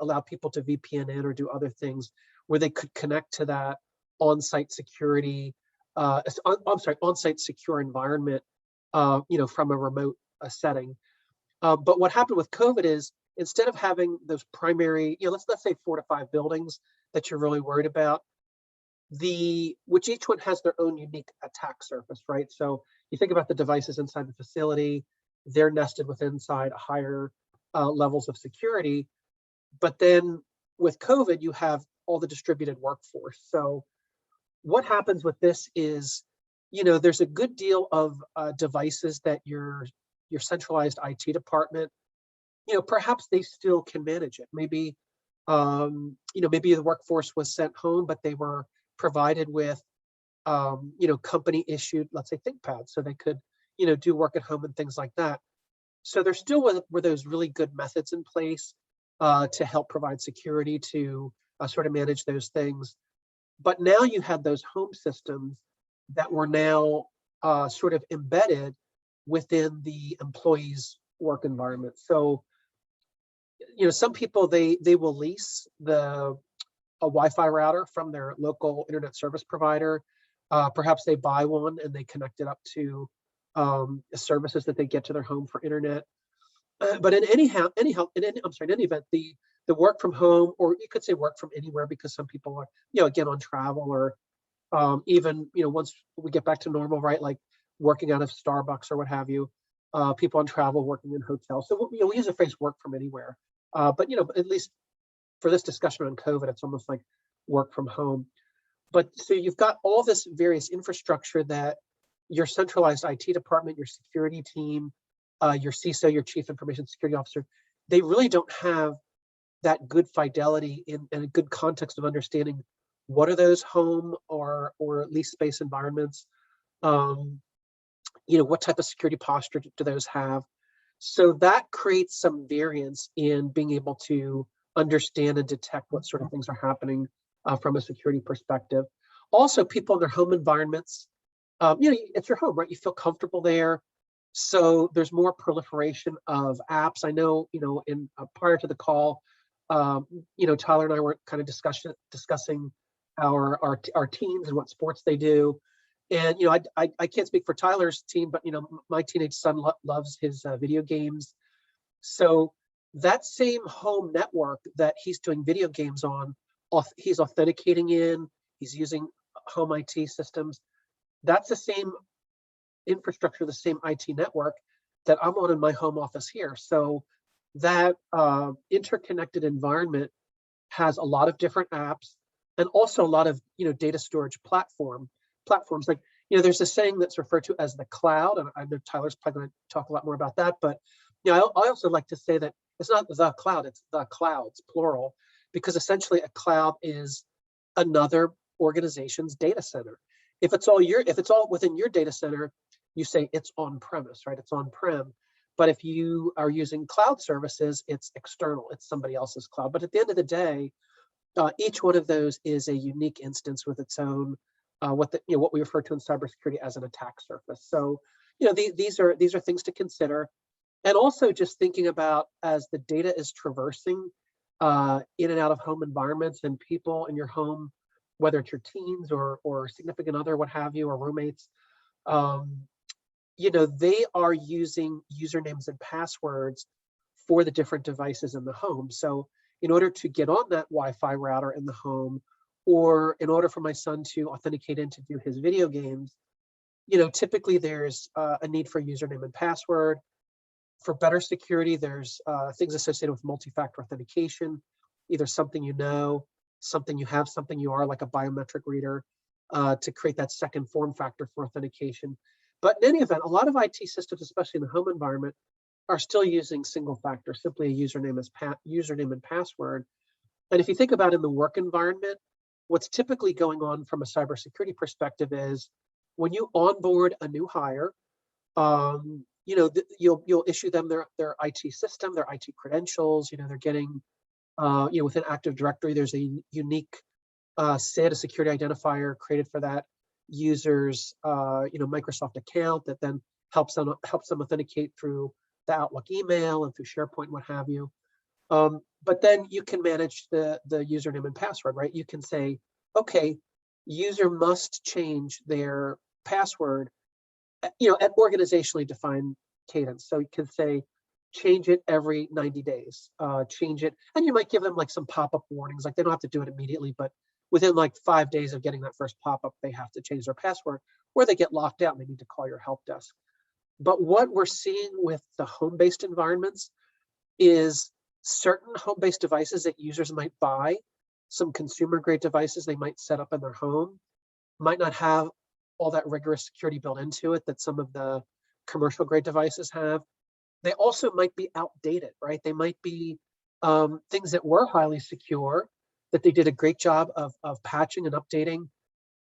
allow people to VPN in or do other things where they could connect to that on-site security, I'm sorry, on-site secure environment, from a remote setting. But what happened with COVID is instead of having those primary, let's say 4 to 5 buildings that you're really worried about, which each one has their own unique attack surface, right? So you think about the devices inside the facility, they're nested inside higher levels of security. But then with COVID, you have all the distributed workforce. So what happens with this is, there's a good deal of devices that your centralized IT department, perhaps they still can manage it. Maybe, maybe the workforce was sent home, but they were provided with, company issued, let's say, ThinkPads, so they could, do work at home and things like that. So there still were those really good methods in place to help provide security, to sort of manage those things. But now you had those home systems that were now sort of embedded within the employee's work environment. So, some people, they will lease a Wi-Fi router from their local internet service provider. Perhaps they buy one and they connect it up to services that they get to their home for internet. But in any event, the work from home, or you could say work from anywhere, because some people are, again, on travel, or even, once we get back to normal, right, like working out of Starbucks or what have you, people on travel, working in hotels. So, we use the phrase work from anywhere. But, at least for this discussion on COVID, it's almost like work from home. But so you've got all this various infrastructure that your centralized IT department, your security team, your CISO, your chief information security officer, they really don't have that good fidelity and a good context of understanding what are those home or lease space environments. What type of security posture do those have? So that creates some variance in being able to understand and detect what sort of things are happening from a security perspective. Also, people in their home environments, it's your home, right? You feel comfortable there. So there's more proliferation of apps. I know, in prior to the call, Tyler and I were kind of discussing our teams and what sports they do. And, I can't speak for Tyler's team, but, my teenage son loves his video games. So that same home network that he's doing video games on, he's authenticating in, he's using home IT systems. That's the same infrastructure, the same IT network that I'm on in my home office here. So that interconnected environment has a lot of different apps, and also a lot of data storage platforms. Like, there's a saying that's referred to as the cloud, and I know Tyler's probably going to talk a lot more about that. But I also like to say that it's not the cloud; it's the clouds, plural, because essentially a cloud is another organization's data center. If it's all within your data center, you say it's on premise, right? It's on prem. But if you are using cloud services, it's external. It's somebody else's cloud. But at the end of the day, each one of those is a unique instance with its own what we refer to in cybersecurity as an attack surface. So, these are things to consider, and also just thinking about as the data is traversing in and out of home environments, and people in your home, whether it's your teens or significant other, what have you, or roommates, they are using usernames and passwords for the different devices in the home. So in order to get on that Wi-Fi router in the home, or in order for my son to authenticate in to do his video games, typically there's a need for username and password. For better security, there's things associated with multi-factor authentication, either something something you have, something you are, like a biometric reader, to create that second form factor for authentication. But in any event, a lot of IT systems, especially in the home environment, are still using single factor, simply a username and password. And if you think about in the work environment, what's typically going on from a cybersecurity perspective is when you onboard a new hire, you'll issue them their IT system, their IT credentials. They're getting, within Active Directory, there's a unique SID, a security identifier created for that user's, Microsoft account that then helps them authenticate through the Outlook email and through SharePoint, what have you. But then you can manage the username and password, right? You can say, okay, user must change their password, at organizationally defined cadence. So you can say, change it every 90 days, change it. And you might give them like some pop-up warnings, like they don't have to do it immediately, but within like 5 days of getting that first pop-up, they have to change their password, or they get locked out and they need to call your help desk. But what we're seeing with the home-based environments is certain home-based devices that users might buy, some consumer-grade devices they might set up in their home, might not have all that rigorous security built into it that some of the commercial grade devices have. They also might be outdated, right? They might be things that were highly secure, that they did a great job of patching and updating.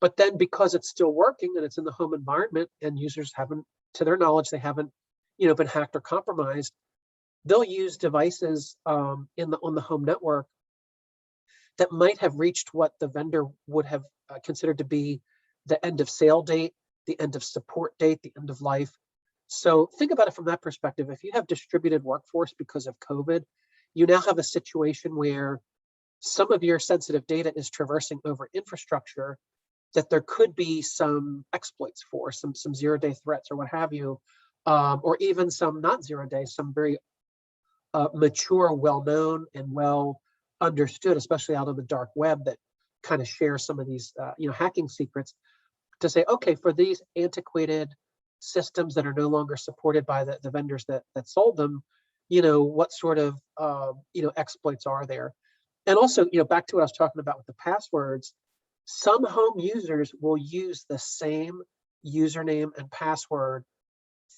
But then because it's still working and it's in the home environment and users haven't, to their knowledge, they haven't, been hacked or compromised, they'll use devices on the home network that might have reached what the vendor would have considered to be the end of sale date, the end of support date, the end of life. So think about it from that perspective. If you have distributed workforce because of COVID, you now have a situation where some of your sensitive data is traversing over infrastructure that there could be some exploits for, some zero-day threats or what have you, or even some not zero-day, some very mature, well-known, and well understood, especially out on the dark web, that kind of share some of these hacking secrets, to say, okay, for these antiquated systems that are no longer supported by the vendors that sold them, what sort of exploits are there? And also, back to what I was talking about with the passwords, some home users will use the same username and password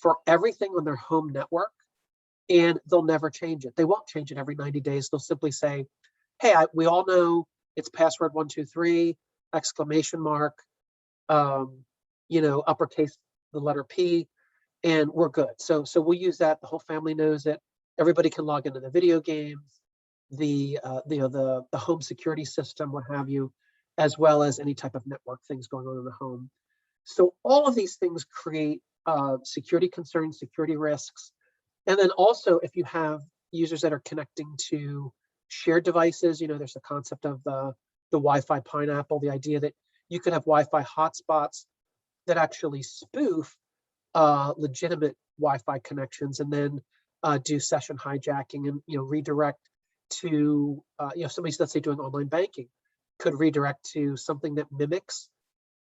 for everything on their home network, and they'll never change it. They won't change it every 90 days. They'll simply say, hey, we all know it's password 123, exclamation mark, uppercase the letter P, and we're good. So we'll use that. The whole family knows it. Everybody can log into the video games, the home security system, what have you, as well as any type of network things going on in the home. So all of these things create security concerns, security risks. And then also, if you have users that are connecting to shared devices, there's the concept of the Wi-Fi pineapple, the idea that you could have Wi-Fi hotspots that actually spoof legitimate Wi-Fi connections, and then do session hijacking and redirect to somebody's, let's say, doing online banking, could redirect to something that mimics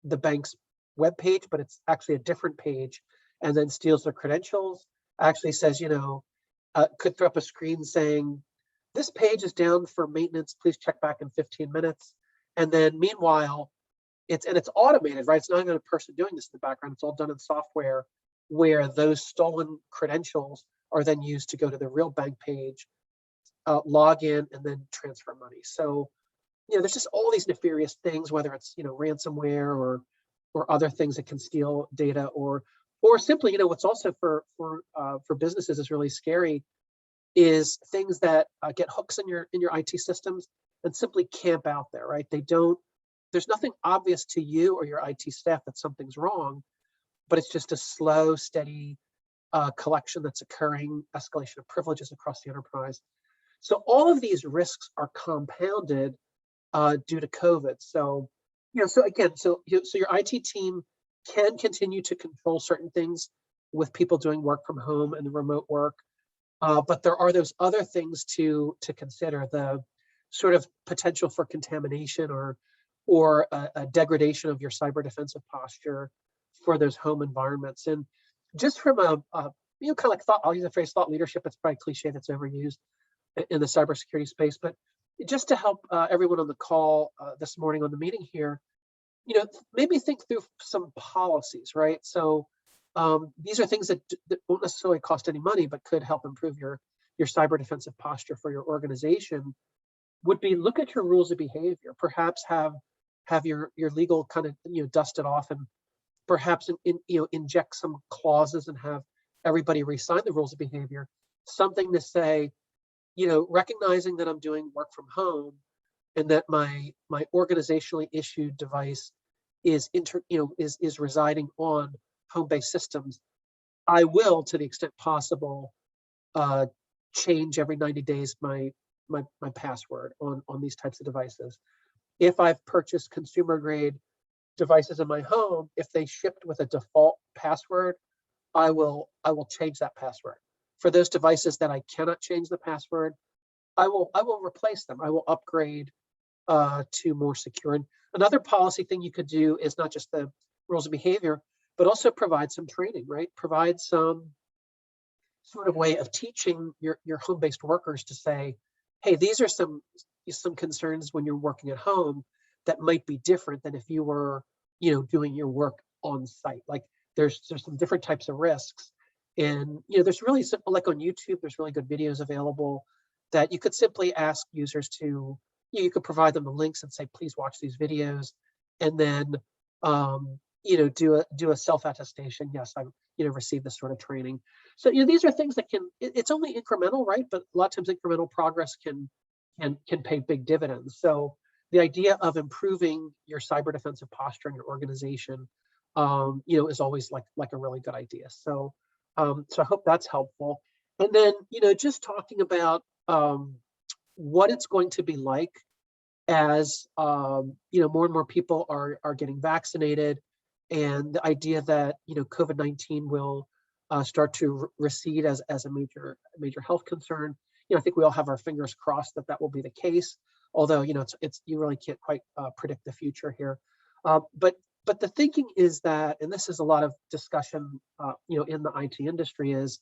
the bank's web page, but it's actually a different page, and then steals their credentials. Actually says, could throw up a screen saying, this page is down for maintenance, please check back in 15 minutes. And then meanwhile, it's automated, right? It's not even a person doing this in the background. It's all done in software where those stolen credentials are then used to go to the real bank page, log in, and then transfer money. So, there's just all these nefarious things, whether it's, ransomware or other things that can steal data, or simply, what's also for businesses is really scary is things that get hooks in your IT systems and simply camp out there, right? There's nothing obvious to you or your IT staff that something's wrong, but it's just a slow, steady collection that's occurring, escalation of privileges across the enterprise. So all of these risks are compounded due to COVID. So, so your IT team can continue to control certain things with people doing work from home and remote work. But there are those other things to consider, the sort of potential for contamination or a degradation of your cyber defensive posture for those home environments. And just from a kind of like thought, I'll use the phrase thought leadership. It's probably cliche that's overused in the cybersecurity space, but just to help everyone on the call this morning on the meeting here, maybe think through some policies, right? So these are things that won't necessarily cost any money, but could help improve your cyber defensive posture for your organization. Would be, look at your rules of behavior. Perhaps have your legal kind of dust it off, and perhaps inject some clauses and have everybody re-sign the rules of behavior. Something to say, recognizing that I'm doing work from home and that my organizationally issued device is residing on home-based systems, I will, to the extent possible, change every 90 days my my password on these types of devices. If I've purchased consumer grade devices in my home, if they shipped with a default password, I will change that password. For those devices that I cannot change the password, I will replace them. I will upgrade to more secure. And another policy thing you could do is not just the rules of behavior, but also provide some training, right? Provide some sort of way of teaching your home-based workers to say, hey, these are some concerns when you're working at home that might be different than if you were, doing your work on site. Like there's some different types of risks. And there's really simple, like on YouTube, there's really good videos available that you could simply ask users to, you could provide them the links and say, please watch these videos, and then do a self-attestation. Yes, I've received this sort of training. So these are things that it's only incremental, right? But a lot of times incremental progress can pay big dividends. So the idea of improving your cyber defensive posture in your organization, is always like a really good idea. So so I hope that's helpful. And then just talking about what it's going to be like as more and more people are getting vaccinated, and the idea that COVID-19 will start to recede as a major health concern. I think we all have our fingers crossed that will be the case. Although it's you really can't quite predict the future here. But the thinking is that, and this is a lot of discussion in the IT industry, is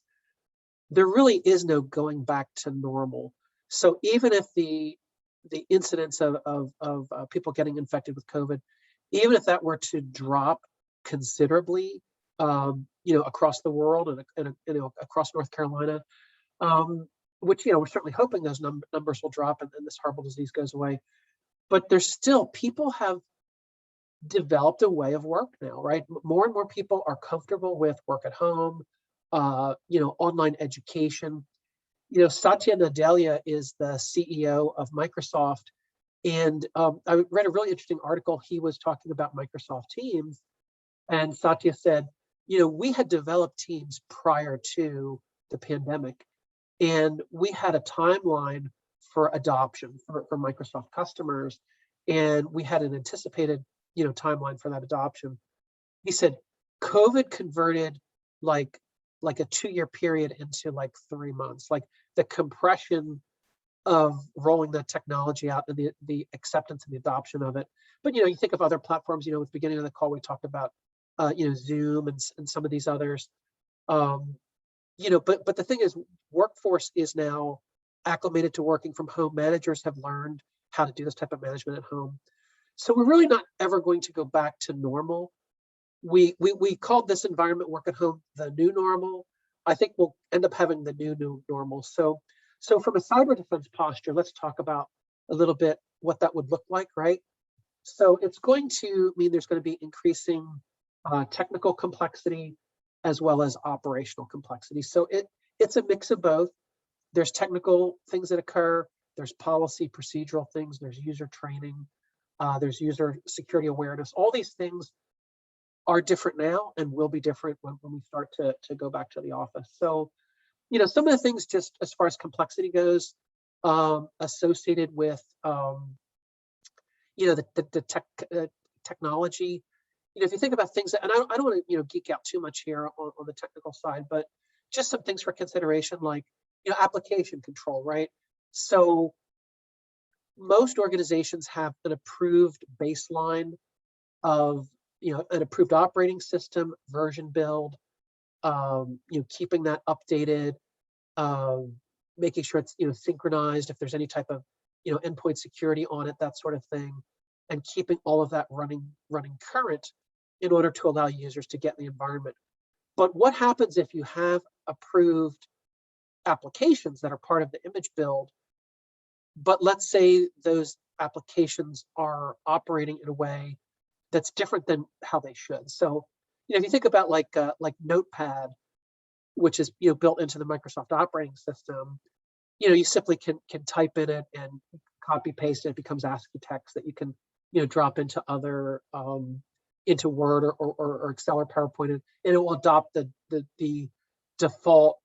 there really is no going back to normal. So even if the incidence of people getting infected with COVID, even if that were to drop considerably, across the world and across North Carolina, which we're certainly hoping those numbers will drop and this horrible disease goes away. But there's still, people have developed a way of work now, right? More and more people are comfortable with work at home, online education. Satya Nadella is the CEO of Microsoft. And I read a really interesting article. He was talking about Microsoft Teams. And Satya said, we had developed Teams prior to the pandemic. And we had a timeline for adoption for Microsoft customers. And we had an anticipated, timeline for that adoption. He said, COVID converted like a 2-year period into like 3 months. Like the compression of rolling that technology out and the acceptance and the adoption of it. But you think of other platforms. At the beginning of the call we talked about Zoom and some of these others. But the thing is, workforce is now acclimated to working from home. Managers have learned how to do this type of management at home. So we're really not ever going to go back to normal. We called this environment, work at home, the new normal. I think we'll end up having the new normal. So from a cyber defense posture, let's talk about a little bit what that would look like, right? So it's going to mean there's going to be increasing technical complexity as well as operational complexity. So it's a mix of both. There's technical things that occur. There's policy, procedural things. There's user training. There's user security awareness. All these things are different now and will be different when we start to go back to the office. So, some of the things just as far as complexity goes, associated with, the technology. If you think about things that, and I don't want to, geek out too much here on the technical side, but just some things for consideration, like, application control, right? So most organizations have an approved baseline of, an approved operating system, version build, keeping that updated, making sure it's, synchronized if there's any type of, endpoint security on it, that sort of thing, and keeping all of that running current in order to allow users to get in the environment. But what happens if you have approved applications that are part of the image build, but let's say those applications are operating in a way that's different than how they should? So, if you think about like Notepad, which is built into the Microsoft operating system, you simply can type in it and copy paste it. It becomes ASCII text that you can drop into other into Word or Excel or PowerPoint, and it will adopt the default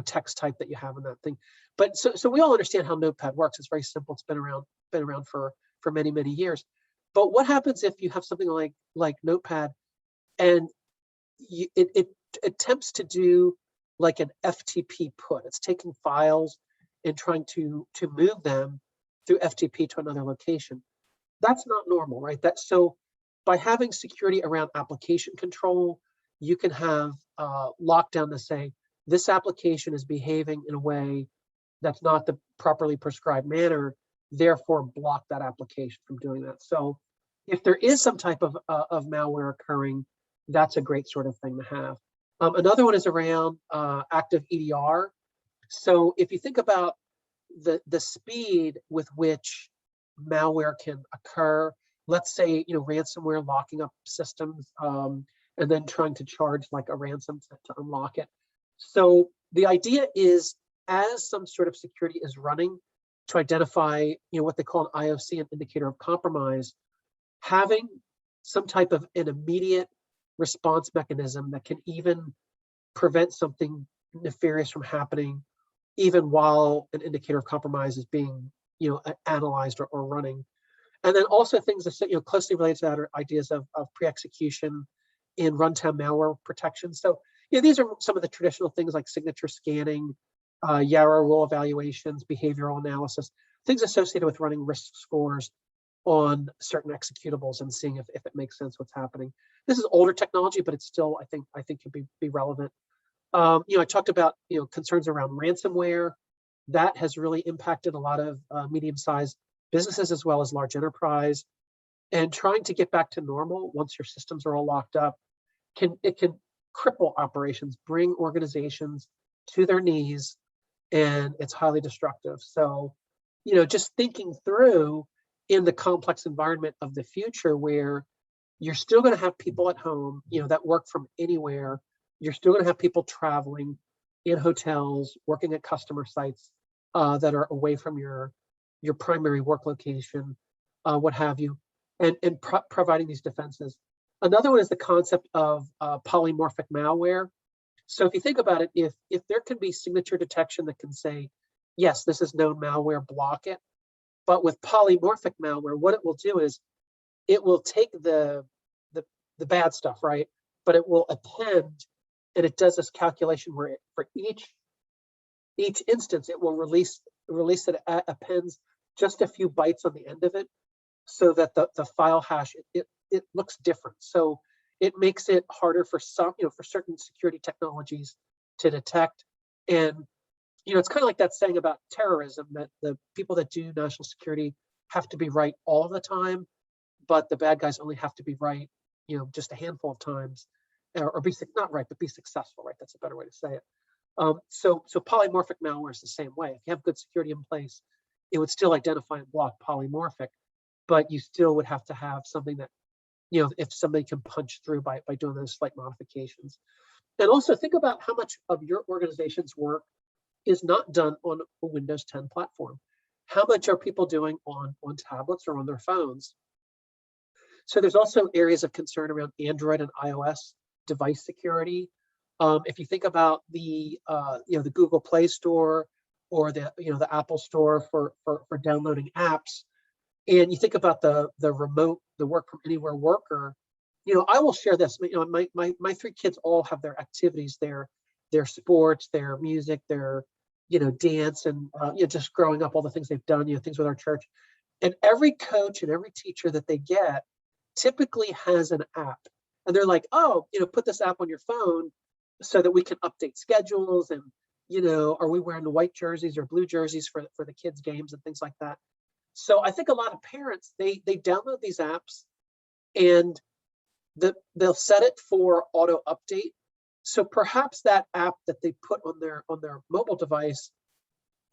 text type that you have in that thing. But so we all understand how Notepad works. It's very simple. It's been around for many, many years. But what happens if you have something like Notepad and it attempts to do like an FTP put? It's taking files and trying to move them through FTP to another location. That's not normal, right? So by having security around application control, you can have lockdown to say this application is behaving in a way that's not the properly prescribed manner, therefore block that application from doing that. So if there is some type of malware occurring, that's a great sort of thing to have. Another one is around active EDR. So if you think about the speed with which malware can occur, let's say ransomware locking up systems, and then trying to charge like a ransom to unlock it. So the idea is, as some sort of security is running to identify what they call an IOC, an indicator of compromise, having some type of an immediate response mechanism that can even prevent something nefarious from happening, even while an indicator of compromise is being analyzed or running. And then also things that closely related to that are ideas of pre-execution in runtime malware protection. So these are some of the traditional things like signature scanning, Yarrow role evaluations, behavioral analysis, things associated with running risk scores on certain executables and seeing if it makes sense what's happening. This is older technology, but it's still, I think can be relevant. I talked about concerns around ransomware. That has really impacted a lot of medium-sized businesses as well as large enterprise. And trying to get back to normal once your systems are all locked up can cripple operations, bring organizations to their knees, and it's highly destructive. So, just thinking through in the complex environment of the future where you're still going to have people at home, that work from anywhere. You're still going to have people traveling in hotels, working at customer sites that are away from your primary work location, what have you, and providing these defenses. Another one is the concept of polymorphic malware. So if you think about it, if there can be signature detection that can say, yes, this is known malware, block it. But with polymorphic malware, what it will do is it will take the bad stuff, right? But it will append, and it does this calculation where for each instance, it will release it appends just a few bytes on the end of it, so that the file hash it looks different. So it makes it harder for some for certain security technologies to detect. And it's kind of like that saying about terrorism, that the people that do national security have to be right all of the time, but the bad guys only have to be right just a handful of times, or be not right but be successful, right? That's a better way to say it. So polymorphic malware is the same way. If you have good security in place, it would still identify and block polymorphic, but you still would have to have something that, if somebody can punch through by doing those slight modifications. And also think about how much of your organization's work is not done on a Windows 10 platform. How much are people doing on tablets or on their phones? So there's also areas of concern around Android and iOS device security. If you think about the Google Play Store or the Apple Store for downloading apps, and you think about the work from anywhere worker, I will share this. My three kids all have their activities, their sports, their music, their dance, and just growing up, all the things they've done, things with our church. And every coach and every teacher that they get typically has an app, and they're like, oh, put this app on your phone so that we can update schedules, and are we wearing the white jerseys or blue jerseys for the kids' games and things like that. So I think a lot of parents, they download these apps and they'll set it for auto update. So perhaps that app that they put on their mobile device,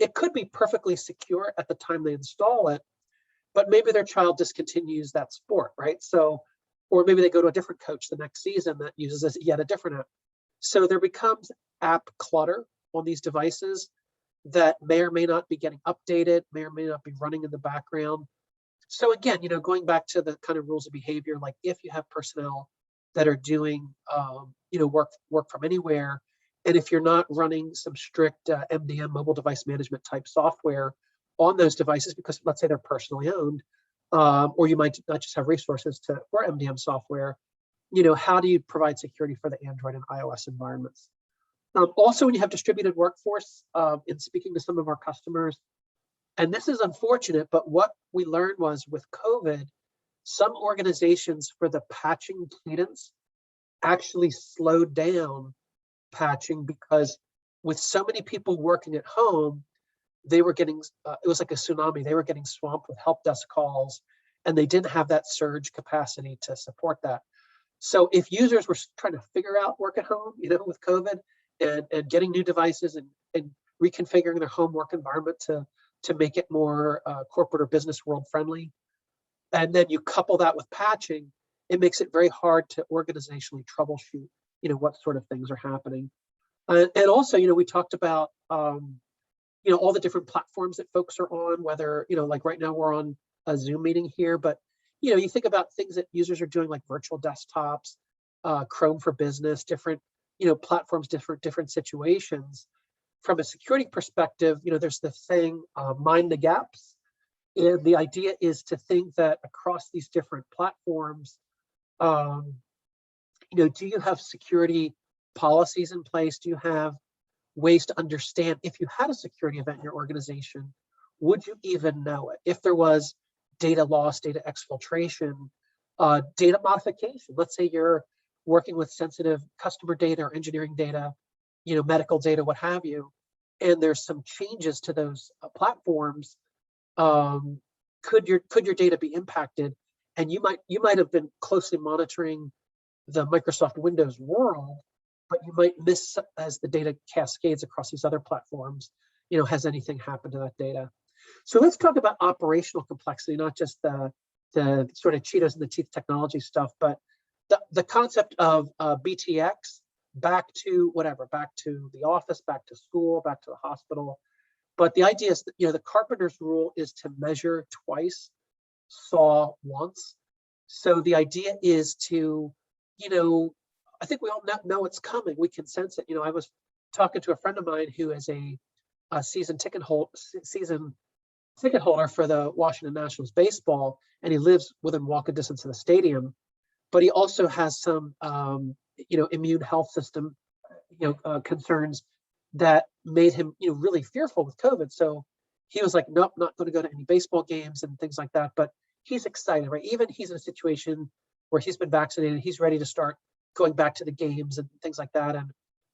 it could be perfectly secure at the time they install it, but maybe their child discontinues that sport, right? So, or maybe they go to a different coach the next season that uses yet a different app. So there becomes app clutter on these devices that may or may not be getting updated, may or may not be running in the background. So again, going back to the kind of rules of behavior, like if you have personnel that are doing, work from anywhere, And if you're not running some strict MDM, mobile device management type software on those devices, because let's say they're personally owned, or you might not just have resources for MDM software, how do you provide security for the Android and iOS environments? Also, when you have distributed workforce, in speaking to some of our customers, and this is unfortunate, but what we learned was with COVID, some organizations for the patching cadence actually slowed down patching because with so many people working at home, they were getting, it was like a tsunami. They were getting swamped with help desk calls, and they didn't have that surge capacity to support that. So if users were trying to figure out work at home, with COVID and getting new devices and reconfiguring their home work environment to make it more corporate or business world friendly, and then you couple that with patching, it makes it very hard to organizationally troubleshoot, what sort of things are happening. And also, we talked about, all the different platforms that folks are on, whether, like right now we're on a Zoom meeting here, but, you think about things that users are doing like virtual desktops, Chrome for Business, different, platforms, different situations. From a security perspective, there's the saying, mind the gaps. And the idea is to think that across these different platforms, do you have security policies in place? Do you have ways to understand if you had a security event in your organization, would you even know it? If there was data loss, data exfiltration, data modification. Let's say you're working with sensitive customer data or engineering data, medical data, what have you, and there's some changes to those platforms. Could your data be impacted? And you might have been closely monitoring the Microsoft Windows world, but you might miss as the data cascades across these other platforms. Has anything happened to that data? So let's talk about operational complexity, not just the sort of Cheetos in the teeth technology stuff, but the concept of BTX back to the office, back to school, back to the hospital. But the idea is that, the carpenter's rule is to measure twice, saw once. So the idea is to, I think we all know it's coming. We can sense it. I was talking to a friend of mine who is a season ticket holder for the Washington Nationals baseball, and he lives within walking distance of the stadium. But he also has some, immune health system, concerns that made him, really fearful with COVID. So he was like, nope, not going to go to any baseball games and things like that. But he's excited, right? Even he's in a situation where he's been vaccinated, he's ready to start going back to the games and things like that. And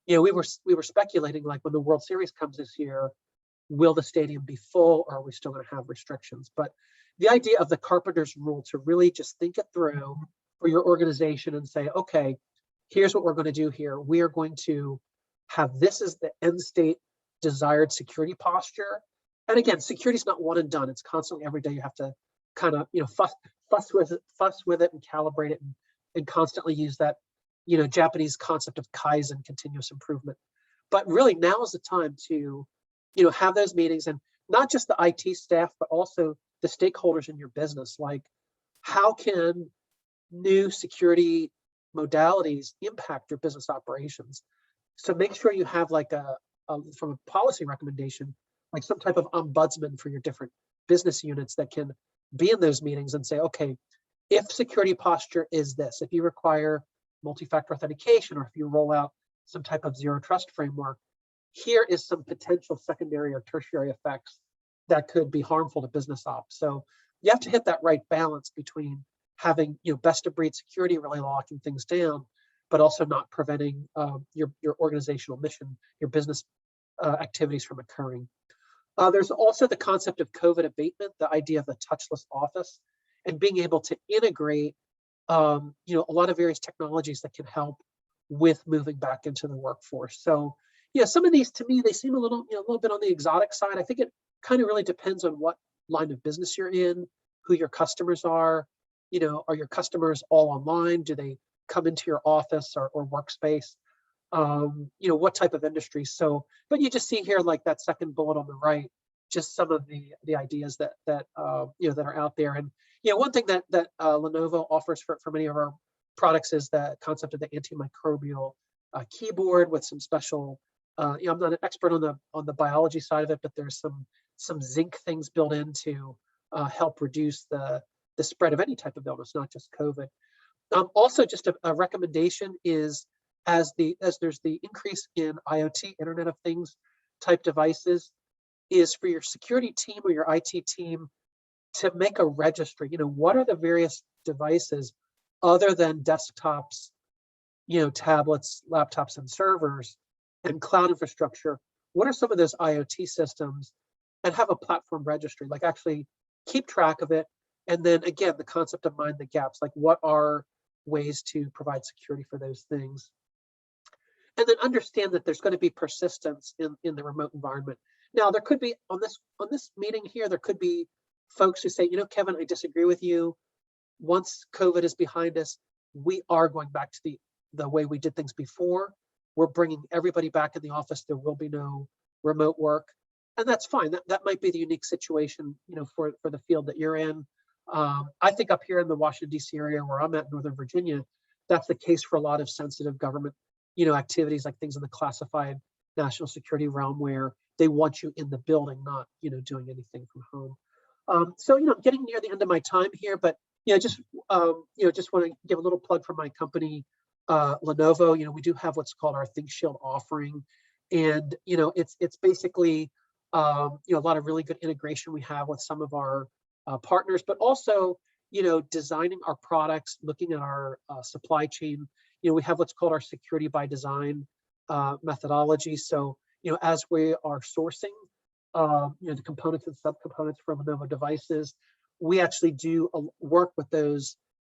we were speculating, like, when the World Series comes this year, will the stadium be full, or are we still going to have restrictions? But the idea of the carpenter's rule to really just think it through for your organization and say, okay, here's what we're going to do here. We are going to have this as the end state desired security posture. And again, security is not one and done. It's constantly, every day you have to kind of, fuss with it and calibrate it and constantly use that, Japanese concept of Kaizen, continuous improvement. But really now is the time to, have those meetings, and not just the IT staff, but also the stakeholders in your business. Like, how can new security modalities impact your business operations? So make sure you have like from a policy recommendation, like some type of ombudsman for your different business units that can be in those meetings and say, okay, if security posture is this, if you require multi-factor authentication, or if you roll out some type of zero trust framework, here is some potential secondary or tertiary effects that could be harmful to business ops. So you have to hit that right balance between having, best of breed security, really locking things down, but also not preventing your organizational mission, your business activities from occurring. There's also the concept of COVID abatement, the idea of the touchless office, and being able to integrate, a lot of various technologies that can help with moving back into the workforce. So, some of these, to me, they seem a little bit on the exotic side. I think it kind of really depends on what line of business you're in, who your customers are. Are your customers all online? Do they come into your office or workspace? What type of industry? So, but you just see here, like that second bullet on the right, just some of the ideas that are out there. And one thing that Lenovo offers for many of our products is the concept of the antimicrobial keyboard with some special, I'm not an expert on the biology side of it, but there's some zinc things built in to help reduce the spread of any type of illness, not just COVID. Also, just a recommendation is as there's the increase in IoT, Internet of Things type devices, is for your security team or your IT team to make a registry. What are the various devices other than desktops, tablets, laptops, and servers, and cloud infrastructure? What are some of those IoT systems? And have a platform registry, like actually keep track of it. And then again, the concept of mind the gaps, like what are ways to provide security for those things? And then understand that there's going to be persistence in the remote environment. Now, there could be on this meeting here, there could be folks who say, Kevin, I disagree with you. Once COVID is behind us, we are going back to the way we did things before. We're bringing everybody back in the office. There will be no remote work, and that's fine. That might be the unique situation, for the field that you're in. I think up here in the Washington D.C. area, where I'm at, Northern Virginia, that's the case for a lot of sensitive government, activities like things in the classified national security realm where they want you in the building, not doing anything from home. So getting near the end of my time here, but just want to give a little plug for my company, Lenovo. We do have what's called our ThinkShield offering, and it's basically a lot of really good integration we have with some of our partners, but also designing our products, looking at our supply chain. We have what's called our security by design methodology. So as we are sourcing the components and subcomponents from Lenovo devices, we actually do work with those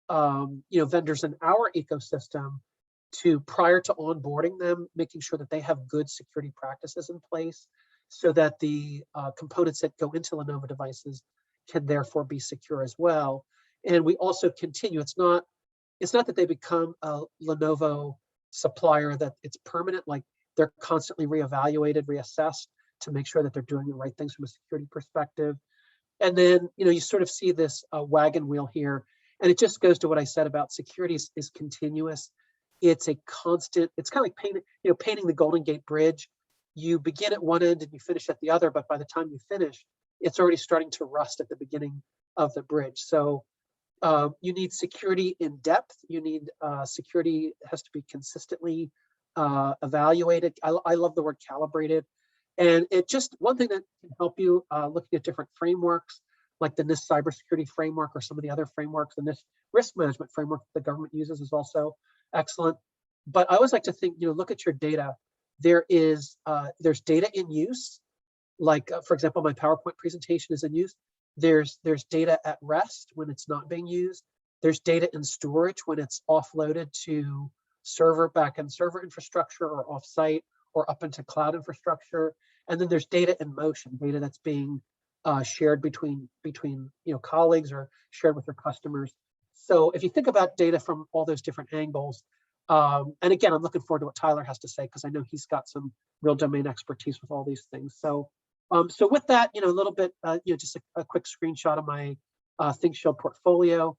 vendors in our ecosystem to, prior to onboarding them, making sure that they have good security practices in place so that the components that go into Lenovo devices can therefore be secure as well. And we also continue, it's not that they become a Lenovo supplier that it's permanent, like they're constantly reevaluated, reassessed to make sure that they're doing the right things from a security perspective. And then, you sort of see this wagon wheel here, and it just goes to what I said about security is continuous. It's a constant, it's kind of like painting the Golden Gate Bridge. You begin at one end and you finish at the other, but by the time you finish, it's already starting to rust at the beginning of the bridge. So you need security in depth. You need security has to be consistently evaluated. I love the word calibrated. And it just, one thing that can help you looking at different frameworks, like the NIST cybersecurity framework or some of the other frameworks, the NIST risk management framework that the government uses is also excellent. But I always like to think, look at your data. There's data in use. Like, for example, my PowerPoint presentation is in use. There's data at rest when it's not being used. There's data in storage when it's offloaded to backend server infrastructure or offsite or up into cloud infrastructure. And then there's data in motion, data that's being shared between colleagues or shared with their customers. So if you think about data from all those different angles, and again, I'm looking forward to what Tyler has to say because I know he's got some real domain expertise with all these things. So with that, a little bit, just a quick screenshot of my ThinkShield portfolio.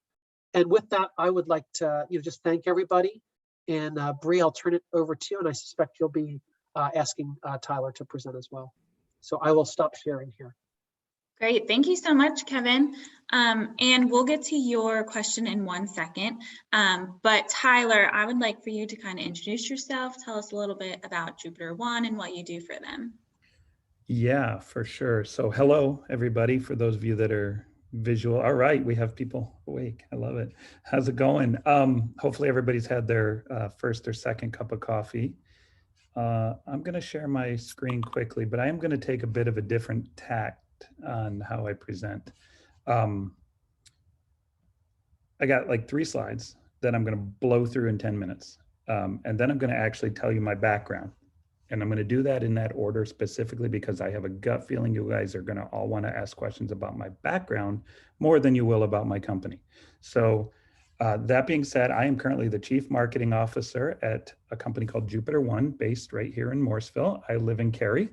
And with that, I would like to just thank everybody. And Bree, I'll turn it over to you, and I suspect you'll be asking Tyler to present as well. So I will stop sharing here. Great, thank you so much, Kevin. And we'll get to your question in 1 second. But Tyler, I would like for you to kind of introduce yourself, tell us a little bit about JupiterOne and what you do for them. Yeah, for sure. So hello, everybody, for those of you that are visual. All right, we have people awake. I love it. How's it going? Hopefully everybody's had their first or second cup of coffee. I'm going to share my screen quickly, but I am going to take a bit of a different tact on how I present. I got like 3 slides that I'm going to blow through in 10 minutes. And then I'm going to actually tell you my background. And I'm going to do that in that order specifically because I have a gut feeling you guys are going to all want to ask questions about my background more than you will about my company. So that being said, I am currently the Chief Marketing Officer at a company called JupiterOne, based right here in Morrisville. I live in Cary.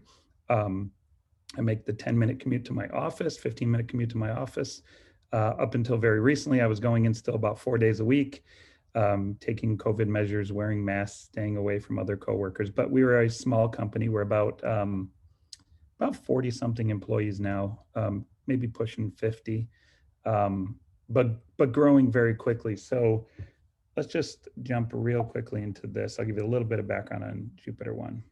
I make the 10-minute commute to my office, 15-minute commute to my office. Up until very recently, I was going in still about 4 days a week. taking COVID measures, wearing masks, staying away from other coworkers. But we were a small company. We're about 40 something employees now, maybe pushing 50, but growing very quickly. So let's just jump real quickly into this. I'll give you a little bit of background on Jupiter One.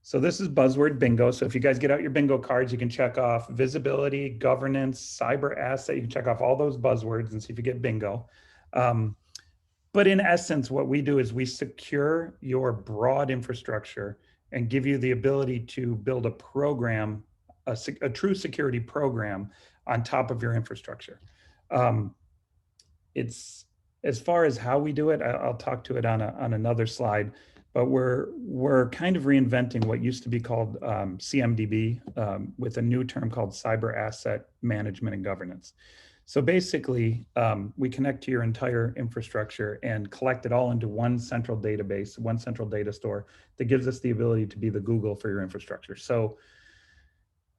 So this is buzzword bingo. So if you guys get out your bingo cards, you can check off visibility, governance, cyber asset. You can check off all those buzzwords and see if you get bingo. But in essence, what we do is we secure your broad infrastructure and give you the ability to build a program, a true security program on top of your infrastructure. It's, as far as how we do it, I'll talk to it on another slide, but we're kind of reinventing what used to be called CMDB with a new term called Cyber Asset Management and Governance. So basically, we connect to your entire infrastructure and collect it all into one central database, one central data store that gives us the ability to be the Google for your infrastructure. So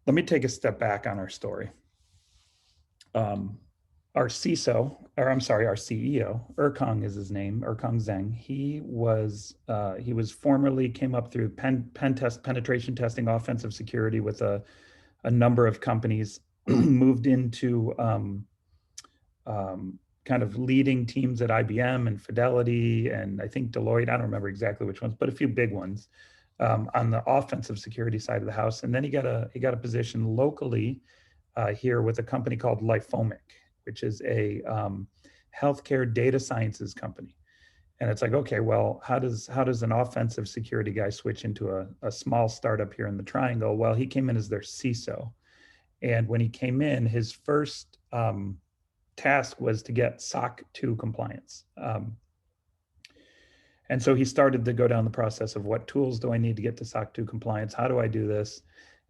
let me take a step back on our story. Our CISO, or I'm sorry, our CEO, Erkong is his name, Erkong Zheng. He was formerly came up through penetration testing, offensive security with a number of companies, moved into kind of leading teams at IBM and Fidelity, and I think Deloitte, I don't remember exactly which ones, but a few big ones on the offensive security side of the house. And then he got a position locally here with a company called Lifomic, which is a healthcare data sciences company. And it's like, okay, well, how does an offensive security guy switch into a small startup here in the Triangle? Well, he came in as their CISO. And when he came in, his first task was to get SOC 2 compliance. And so he started to go down the process of what tools do I need to get to SOC 2 compliance? How do I do this?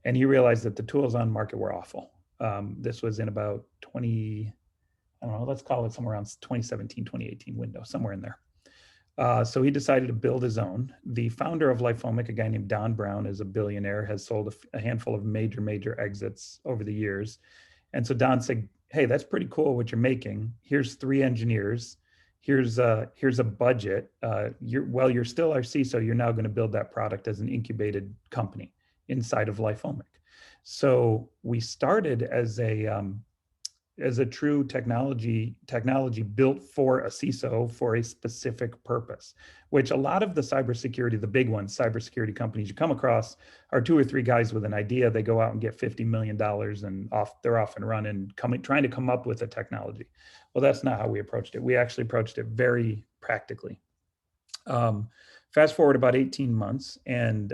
And he realized that the tools on market were awful. This was in about let's call it somewhere around 2017, 2018 window, somewhere in there. So he decided to build his own. The founder of Lifomic, a guy named Don Brown, is a billionaire, has sold a handful of major exits over the years. And so Don said, hey, that's pretty cool what you're making. Here's 3 engineers. Here's a budget. You're still our CISO. You're now going to build that product as an incubated company inside of Lifomic. So we started as a true technology built for a CISO for a specific purpose, which a lot of the cybersecurity, the big ones, cybersecurity companies you come across are 2 or 3 guys with an idea. They go out and get $50 million and they're off and running, trying to come up with a technology. Well, that's not how we approached it. We actually approached it very practically. Fast forward about 18 months and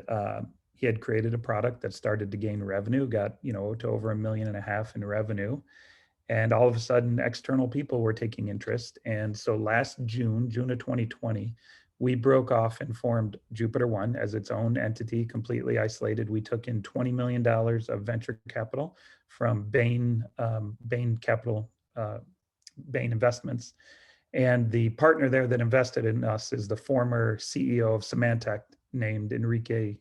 he had created a product that started to gain revenue, got to over $1.5 million in revenue. And all of a sudden, external people were taking interest. And so last June of 2020, we broke off and formed Jupiter One as its own entity, completely isolated. We took in $20 million of venture capital from Bain Investments. And the partner there that invested in us is the former CEO of Symantec named Enrique.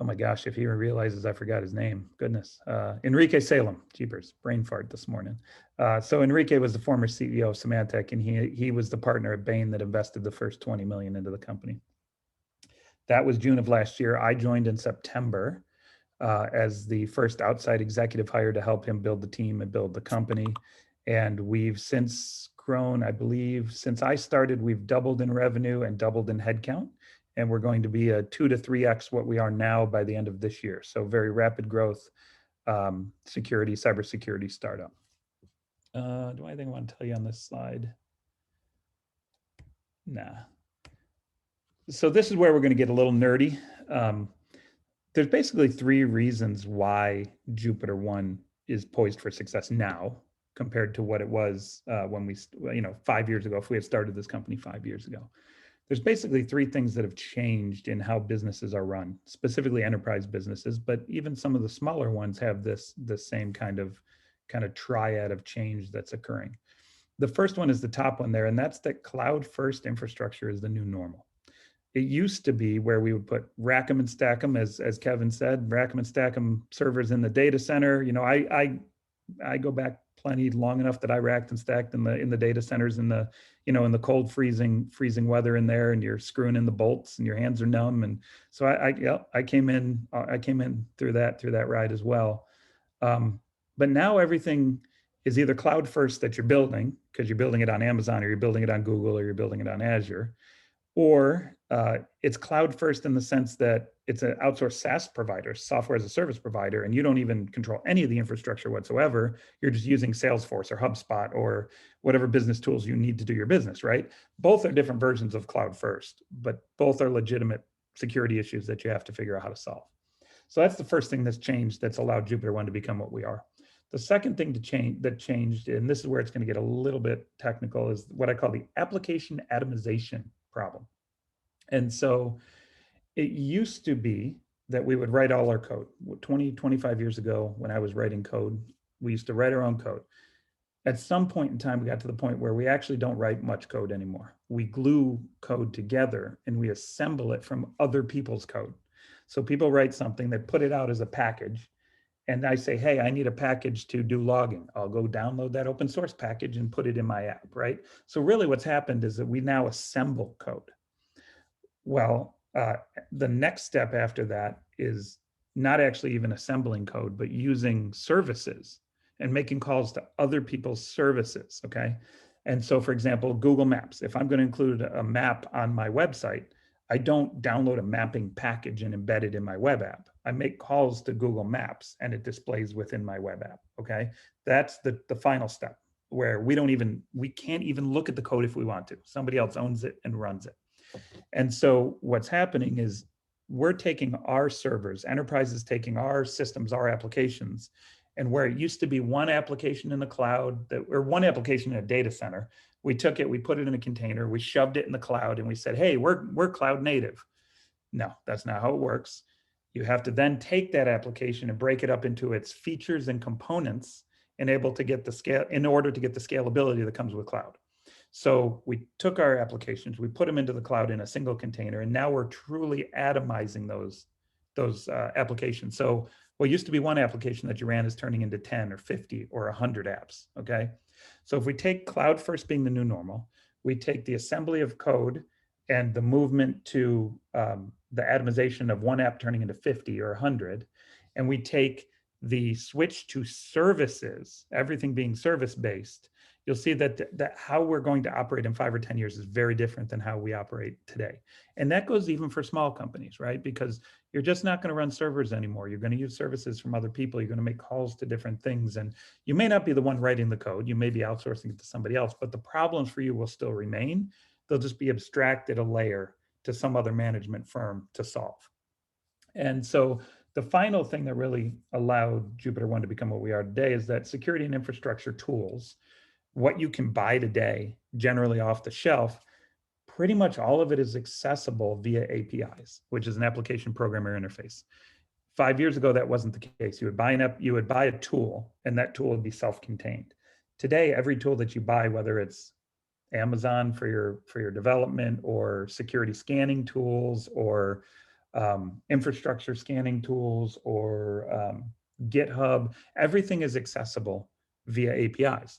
Oh my gosh, if he realizes I forgot his name, goodness. Enrique Salem, jeepers, brain fart this morning. So Enrique was the former CEO of Symantec, and he was the partner at Bain that invested the first 20 million into the company. That was June of last year. I joined in September as the first outside executive hire to help him build the team and build the company. And we've since grown, I believe, since I started, we've doubled in revenue and doubled in headcount. And we're going to be a 2 to 3x what we are now by the end of this year. So very rapid growth, cybersecurity startup. Do I have anything I want to tell you on this slide? Nah. So this is where we're going to get a little nerdy. There's basically 3 reasons why Jupiter One is poised for success now compared to what it was when we, 5 years ago, if we had started this company 5 years ago. There's basically 3 things that have changed in how businesses are run, specifically enterprise businesses, but even some of the smaller ones have the same kind of triad of change that's occurring. The first one is the top one there, and that's that cloud first infrastructure is the new normal. It used to be where we would put rack 'em and stack 'em, as Kevin said, rack 'em and stack 'em servers in the data center. I I go back plenty long enough that I racked and stacked in the data centers in the, in the cold freezing weather in there, and you're screwing in the bolts and your hands are numb. And so I came in through that ride as well. But now everything is either cloud first that you're building, because you're building it on Amazon, or you're building it on Google, or you're building it on Azure, or it's cloud first in the sense that it's an outsourced SaaS provider, software as a service provider, and you don't even control any of the infrastructure whatsoever. You're just using Salesforce or HubSpot or whatever business tools you need to do your business, right? Both are different versions of cloud first, but both are legitimate security issues that you have to figure out how to solve. So that's the first thing that's changed, that's allowed JupiterOne to become what we are. The second thing that changed, and this is where it's going to get a little bit technical, is what I call the application atomization problem. And so it used to be that we would write all our code. 25 years ago, when I was writing code, we used to write our own code. At some point in time, we got to the point where we actually don't write much code anymore. We glue code together and we assemble it from other people's code. So people write something, they put it out as a package, and I say, hey, I need a package to do logging. I'll go download that open source package and put it in my app, right? So really what's happened is that we now assemble code. Well, the next step after that is not actually even assembling code, but using services and making calls to other people's services, okay? And so, for example, Google Maps. If I'm going to include a map on my website, I don't download a mapping package and embed it in my web app. I make calls to Google Maps and it displays within my web app, okay? That's the final step, where we can't even look at the code if we want to. Somebody else owns it and runs it. And so what's happening is we're taking our servers, enterprises taking our systems, our applications, and where it used to be one application in the cloud, or one application in a data center, we took it, we put it in a container, we shoved it in the cloud, and we said, hey, we're cloud native. No, that's not how it works. You have to then take that application and break it up into its features and components in order to get the scalability that comes with cloud. So we took our applications, we put them into the cloud in a single container, and now we're truly atomizing those applications. So what used to be one application that you ran is turning into 10 or 50 or 100 apps, okay? So if we take cloud first being the new normal, we take the assembly of code and the movement to the atomization of one app turning into 50 or 100, and we take the switch to services, everything being service-based, you'll see that how we're going to operate in 5 or 10 years is very different than how we operate today. And that goes even for small companies, right? Because you're just not going to run servers anymore. You're going to use services from other people. You're going to make calls to different things. And you may not be the one writing the code. You may be outsourcing it to somebody else, but the problems for you will still remain. They'll just be abstracted a layer to some other management firm to solve. And so the final thing that really allowed JupiterOne to become what we are today is that security and infrastructure tools, what you can buy today, generally off the shelf, pretty much all of it is accessible via APIs, which is an application programmer interface. 5 years ago, that wasn't the case. You would buy a tool, and that tool would be self-contained. Today, every tool that you buy, whether it's Amazon for your development, or security scanning tools, or infrastructure scanning tools, or GitHub, everything is accessible via APIs,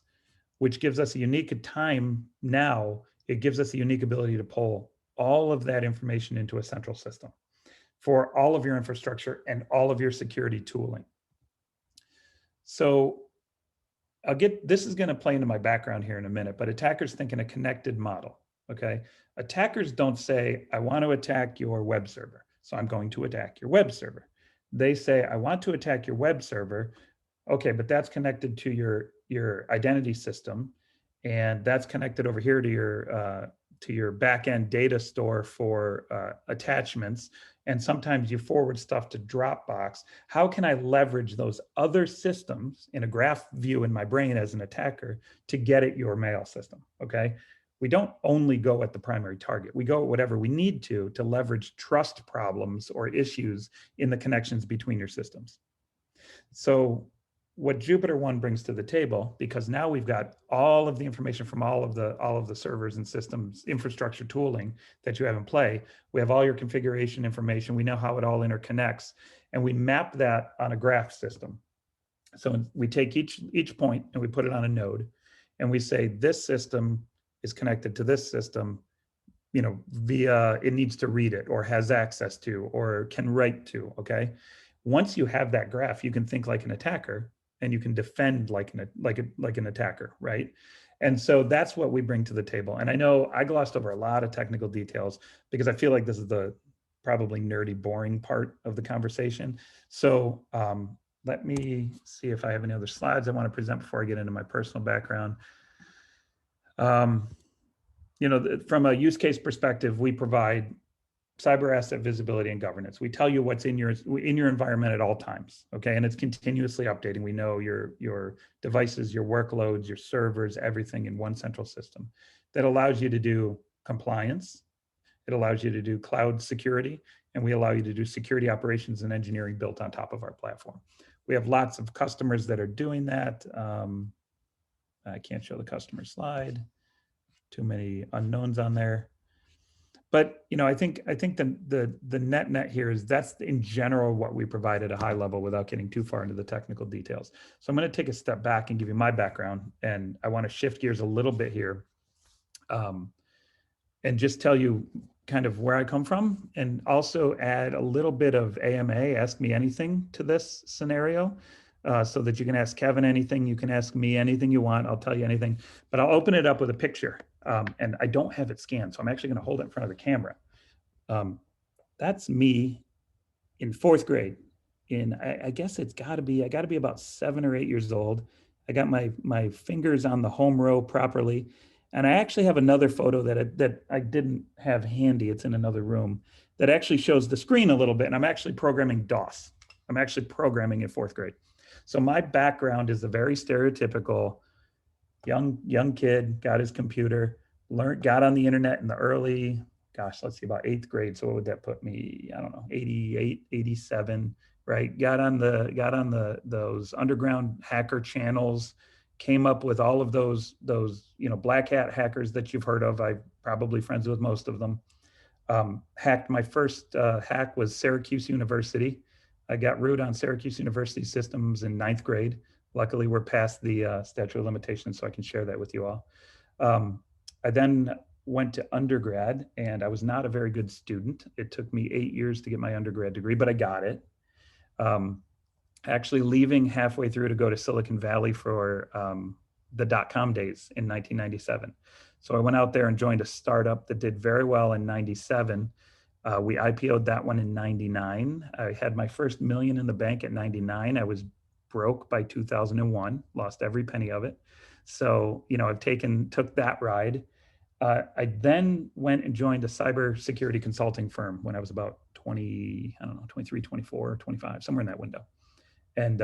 which gives us a unique time now. It gives us a unique ability to pull all of that information into a central system for all of your infrastructure and all of your security tooling. So this is going to play into my background here in a minute, but attackers think in a connected model, okay? Attackers don't say, I want to attack your web server, so I'm going to attack your web server. They say, I want to attack your web server, okay, but that's connected to your identity system, and that's connected over here to your back-end data store for attachments, and sometimes you forward stuff to Dropbox. How can I leverage those other systems in a graph view in my brain as an attacker to get at your mail system, okay? We don't only go at the primary target. We go at whatever we need to leverage trust problems or issues in the connections between your systems. So what JupiterOne brings to the table, because now we've got all of the information from all of the servers and systems, infrastructure tooling that you have in play. We have all your configuration information. We know how it all interconnects, and we map that on a graph system. So we take each point and we put it on a node, and we say this system is connected to this system, via it needs to read it or has access to or can write to. Okay. Once you have that graph, you can think like an attacker and you can defend like an attacker, right? And so that's what we bring to the table. And I know I glossed over a lot of technical details because I feel like this is the probably nerdy, boring part of the conversation. So let me see if I have any other slides I want to present before I get into my personal background. From a use case perspective, we provide cyber asset visibility and governance. We tell you what's in your environment at all times, okay? And it's continuously updating. We know your devices, your workloads, your servers, everything in one central system that allows you to do compliance. It allows you to do cloud security, and we allow you to do security operations and engineering built on top of our platform. We have lots of customers that are doing that. I can't show the customer slide. Too many unknowns on there. But I think the net here is that's in general what we provide at a high level without getting too far into the technical details. So I'm going to take a step back and give you my background, and I want to shift gears a little bit here, and just tell you kind of where I come from, and also add a little bit of AMA, ask me anything, to this scenario, so that you can ask Kevin anything, you can ask me anything you want, I'll tell you anything, but I'll open it up with a picture. And I don't have it scanned, so I'm actually going to hold it in front of the camera. That's me in 4th grade. I guess I got to be about 7 or 8 years old. I got my fingers on the home row properly. And I actually have another photo that I didn't have handy. It's in another room that actually shows the screen a little bit. And I'm actually programming DOS. I'm actually programming in 4th grade. So my background is a very stereotypical young kid, got his computer, got on the internet in the early, let's see, about 8th grade. So what would that put me? I don't know, 88, 87, right? Got on those underground hacker channels, came up with all of those black hat hackers that you've heard of. I'm probably friends with most of them. Hacked my first hack was Syracuse University. I got root on Syracuse University systems in 9th grade. Luckily, we're past the statute of limitations, so I can share that with you all. I then went to undergrad, and I was not a very good student. It took me 8 years to get my undergrad degree, but I got it. Actually leaving halfway through to go to Silicon Valley for the .com days in 1997. So I went out there and joined a startup that did very well in 97. We IPO'd that one in 99. I had my first $1 million in the bank at 99. I was broke by 2001, lost every penny of it. So, I've took that ride. I then went and joined a cybersecurity consulting firm when I was about 20, 23, 24, 25, somewhere in that window. And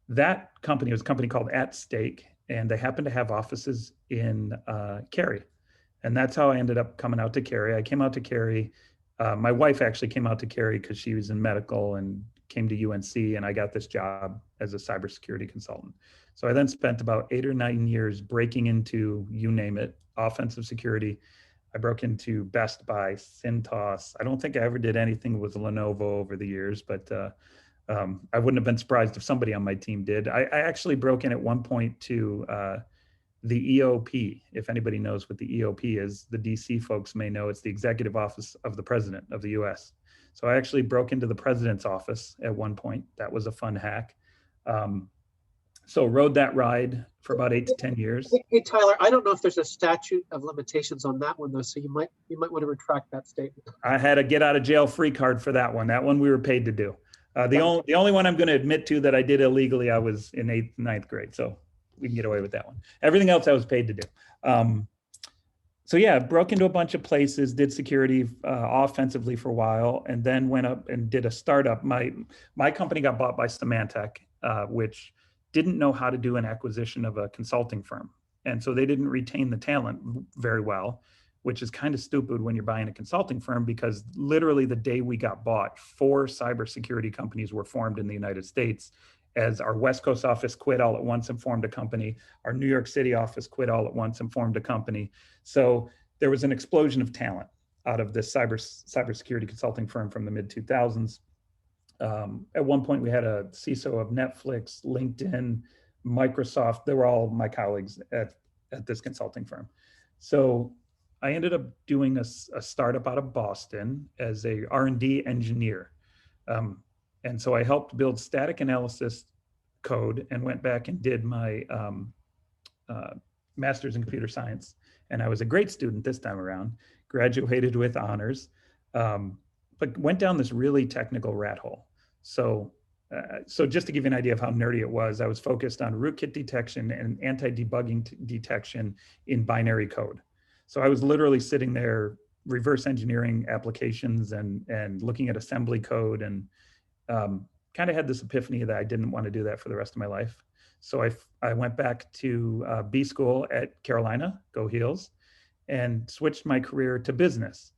that company was a company called At Stake, and they happened to have offices in Cary. And that's how I ended up coming out to Cary. I came out to Cary. My wife actually came out to Cary because she was in medical and came to UNC, and I got this job as a cybersecurity consultant. So I then spent about 8 or 9 years breaking into, you name it, offensive security. I broke into Best Buy, Cintas. I don't think I ever did anything with Lenovo over the years, but I wouldn't have been surprised if somebody on my team did. I actually broke in at one point to the EOP. If anybody knows what the EOP is, the DC folks may know it's the Executive Office of the President of the US. So I actually broke into the president's office at one point. That was a fun hack. So rode that ride for about 8 to 10 years. Hey, Tyler, I don't know if there's a statute of limitations on that one though, so you might want to retract that statement. I had a get out of jail free card for that one. That one we were paid to do. The only one I'm going to admit to that I did illegally, I was in 8th, 9th grade. So we can get away with that one. Everything else I was paid to do. So yeah, broke into a bunch of places, did security offensively for a while, and then went up and did a startup. My company got bought by Symantec, which didn't know how to do an acquisition of a consulting firm. And so they didn't retain the talent very well, which is kind of stupid when you're buying a consulting firm, because literally the day we got bought, 4 cybersecurity companies were formed in the United States, as our West Coast office quit all at once and formed a company. Our New York City office quit all at once and formed a company. So there was an explosion of talent out of this cybersecurity consulting firm from the mid 2000s. At one point, we had a CISO of Netflix, LinkedIn, Microsoft. They were all my colleagues at this consulting firm. So I ended up doing a startup out of Boston as a R&D engineer. And so I helped build static analysis code and went back and did my master's in computer science. And I was a great student this time around, graduated with honors, but went down this really technical rat hole. So just to give you an idea of how nerdy it was, I was focused on rootkit detection and anti-debugging detection in binary code. So I was literally sitting there reverse engineering applications and looking at assembly code, and kind of had this epiphany that I didn't want to do that for the rest of my life. So I went back to B school at Carolina, go Heels, and switched my career to business.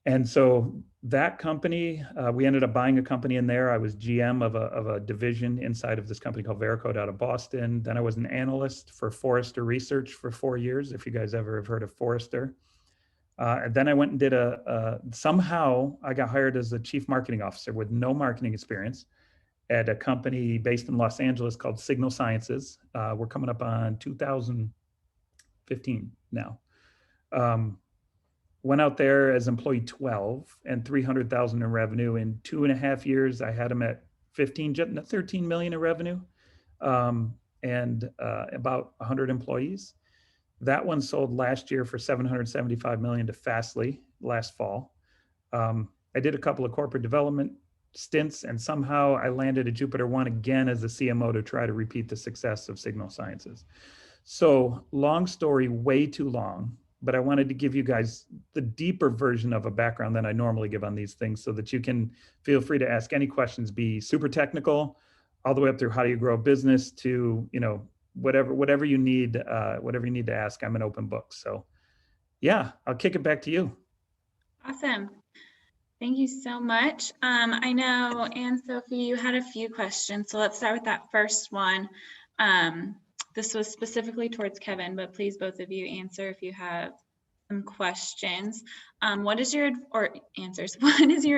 And so that company, we ended up buying a company in there. I was GM of a division inside of this company called Veracode out of Boston. Then I was an analyst for Forrester Research for 4 years, if you guys ever have heard of Forrester. And then I went and did somehow I got hired as a chief marketing officer with no marketing experience at a company based in Los Angeles called Signal Sciences. We're coming up on 2015 now. Went out there as employee 12 and 300,000 in revenue. In 2.5 years, I had them at 13 million in revenue, and about 100 employees. That one sold last year for 775 million to Fastly last fall. I did a couple of corporate development stints, and somehow I landed at Jupiter One again as the CMO to try to repeat the success of Signal Sciences. So long story, way too long, but I wanted to give you guys the deeper version of a background than I normally give on these things so that you can feel free to ask any questions, be super technical, all the way up through how do you grow a business to, whatever you need to ask. I'm an open book. So yeah, I'll kick it back to you. Awesome. Thank you so much. I know, Anne-Sophie, you had a few questions. So let's start with that first one. This was specifically towards Kevin, but please both of you answer if you have some questions. What is your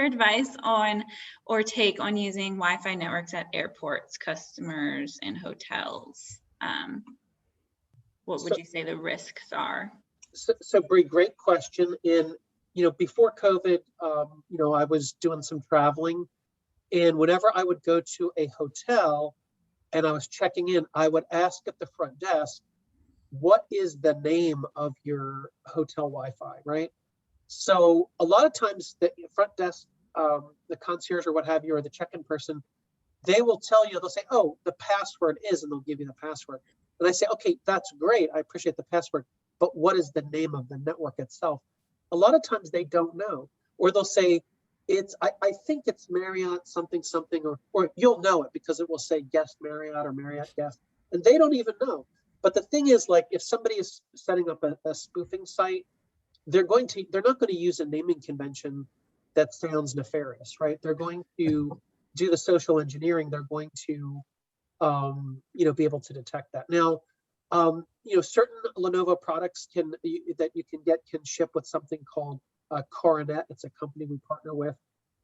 advice on or take on using Wi-Fi networks at airports, customers, and hotels? What would you say the risks are? So Bree, great question. Before COVID, I was doing some traveling, and whenever I would go to a hotel and I was checking in, I would ask at the front desk, what is the name of your hotel Wi-Fi, right? So a lot of times the front desk, the concierge or what have you, or the check-in person, they will tell you, they'll say, oh, the password is, and they'll give you the password. And I say, okay, that's great. I appreciate the password, but what is the name of the network itself? A lot of times they don't know, or they'll say, I think it's Marriott something, or you'll know it because it will say guest Marriott or Marriott guest, and they don't even know. But the thing is, like, if somebody is setting up a spoofing site, they're not going to use a naming convention that sounds nefarious, right? They're going to do the social engineering. They're going to, be able to detect that. Now, certain Lenovo products that you can get can ship with something called Coronet. It's a company we partner with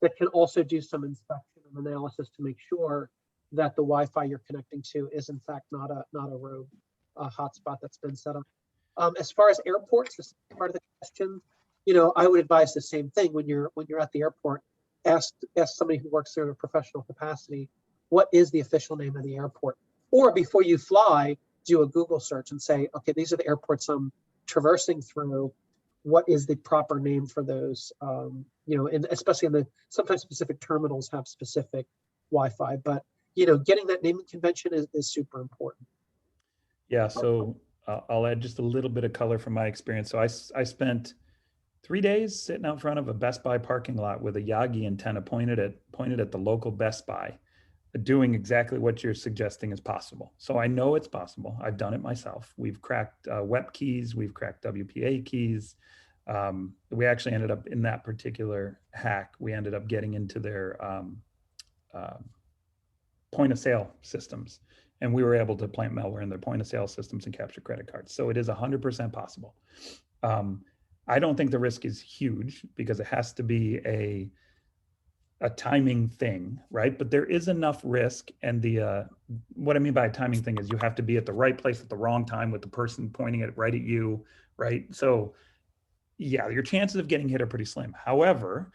that can also do some inspection and analysis to make sure that the Wi-Fi you're connecting to is in fact not a rogue hotspot that's been set up. As far as airports, this is part of the question. I would advise the same thing when you're at the airport. Ask somebody who works there in a professional capacity, what is the official name of the airport? Or before you fly, do a Google search and say, okay, these are the airports I'm traversing through. What is the proper name for those? And especially sometimes specific terminals have specific Wi-Fi, but getting that naming convention is super important. Yeah, so I'll add just a little bit of color from my experience. So I spent 3 days sitting out front of a Best Buy parking lot with a Yagi antenna pointed at the local Best Buy, doing exactly what you're suggesting is possible. So I know it's possible. I've done it myself. We've cracked WEP keys. We've cracked WPA keys. We actually ended up in that particular hack. We ended up getting into their point of sale systems, and we were able to plant malware in their point of sale systems and capture credit cards. So it is 100% possible. I don't think the risk is huge because it has to be a timing thing, right? But there is enough risk, and the what I mean by a timing thing is you have to be at the right place at the wrong time with the person pointing it right at you, right? So yeah, your chances of getting hit are pretty slim. However,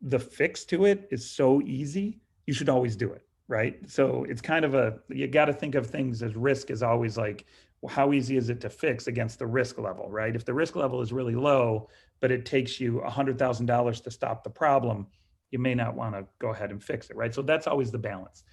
the fix to it is so easy, you should always do it, right? So it's kind of you got to think of things as risk is always like, well, how easy is it to fix against the risk level, right? If the risk level is really low, but it takes you $100,000 to stop the problem, you may not want to go ahead and fix it, right? So that's always the balance.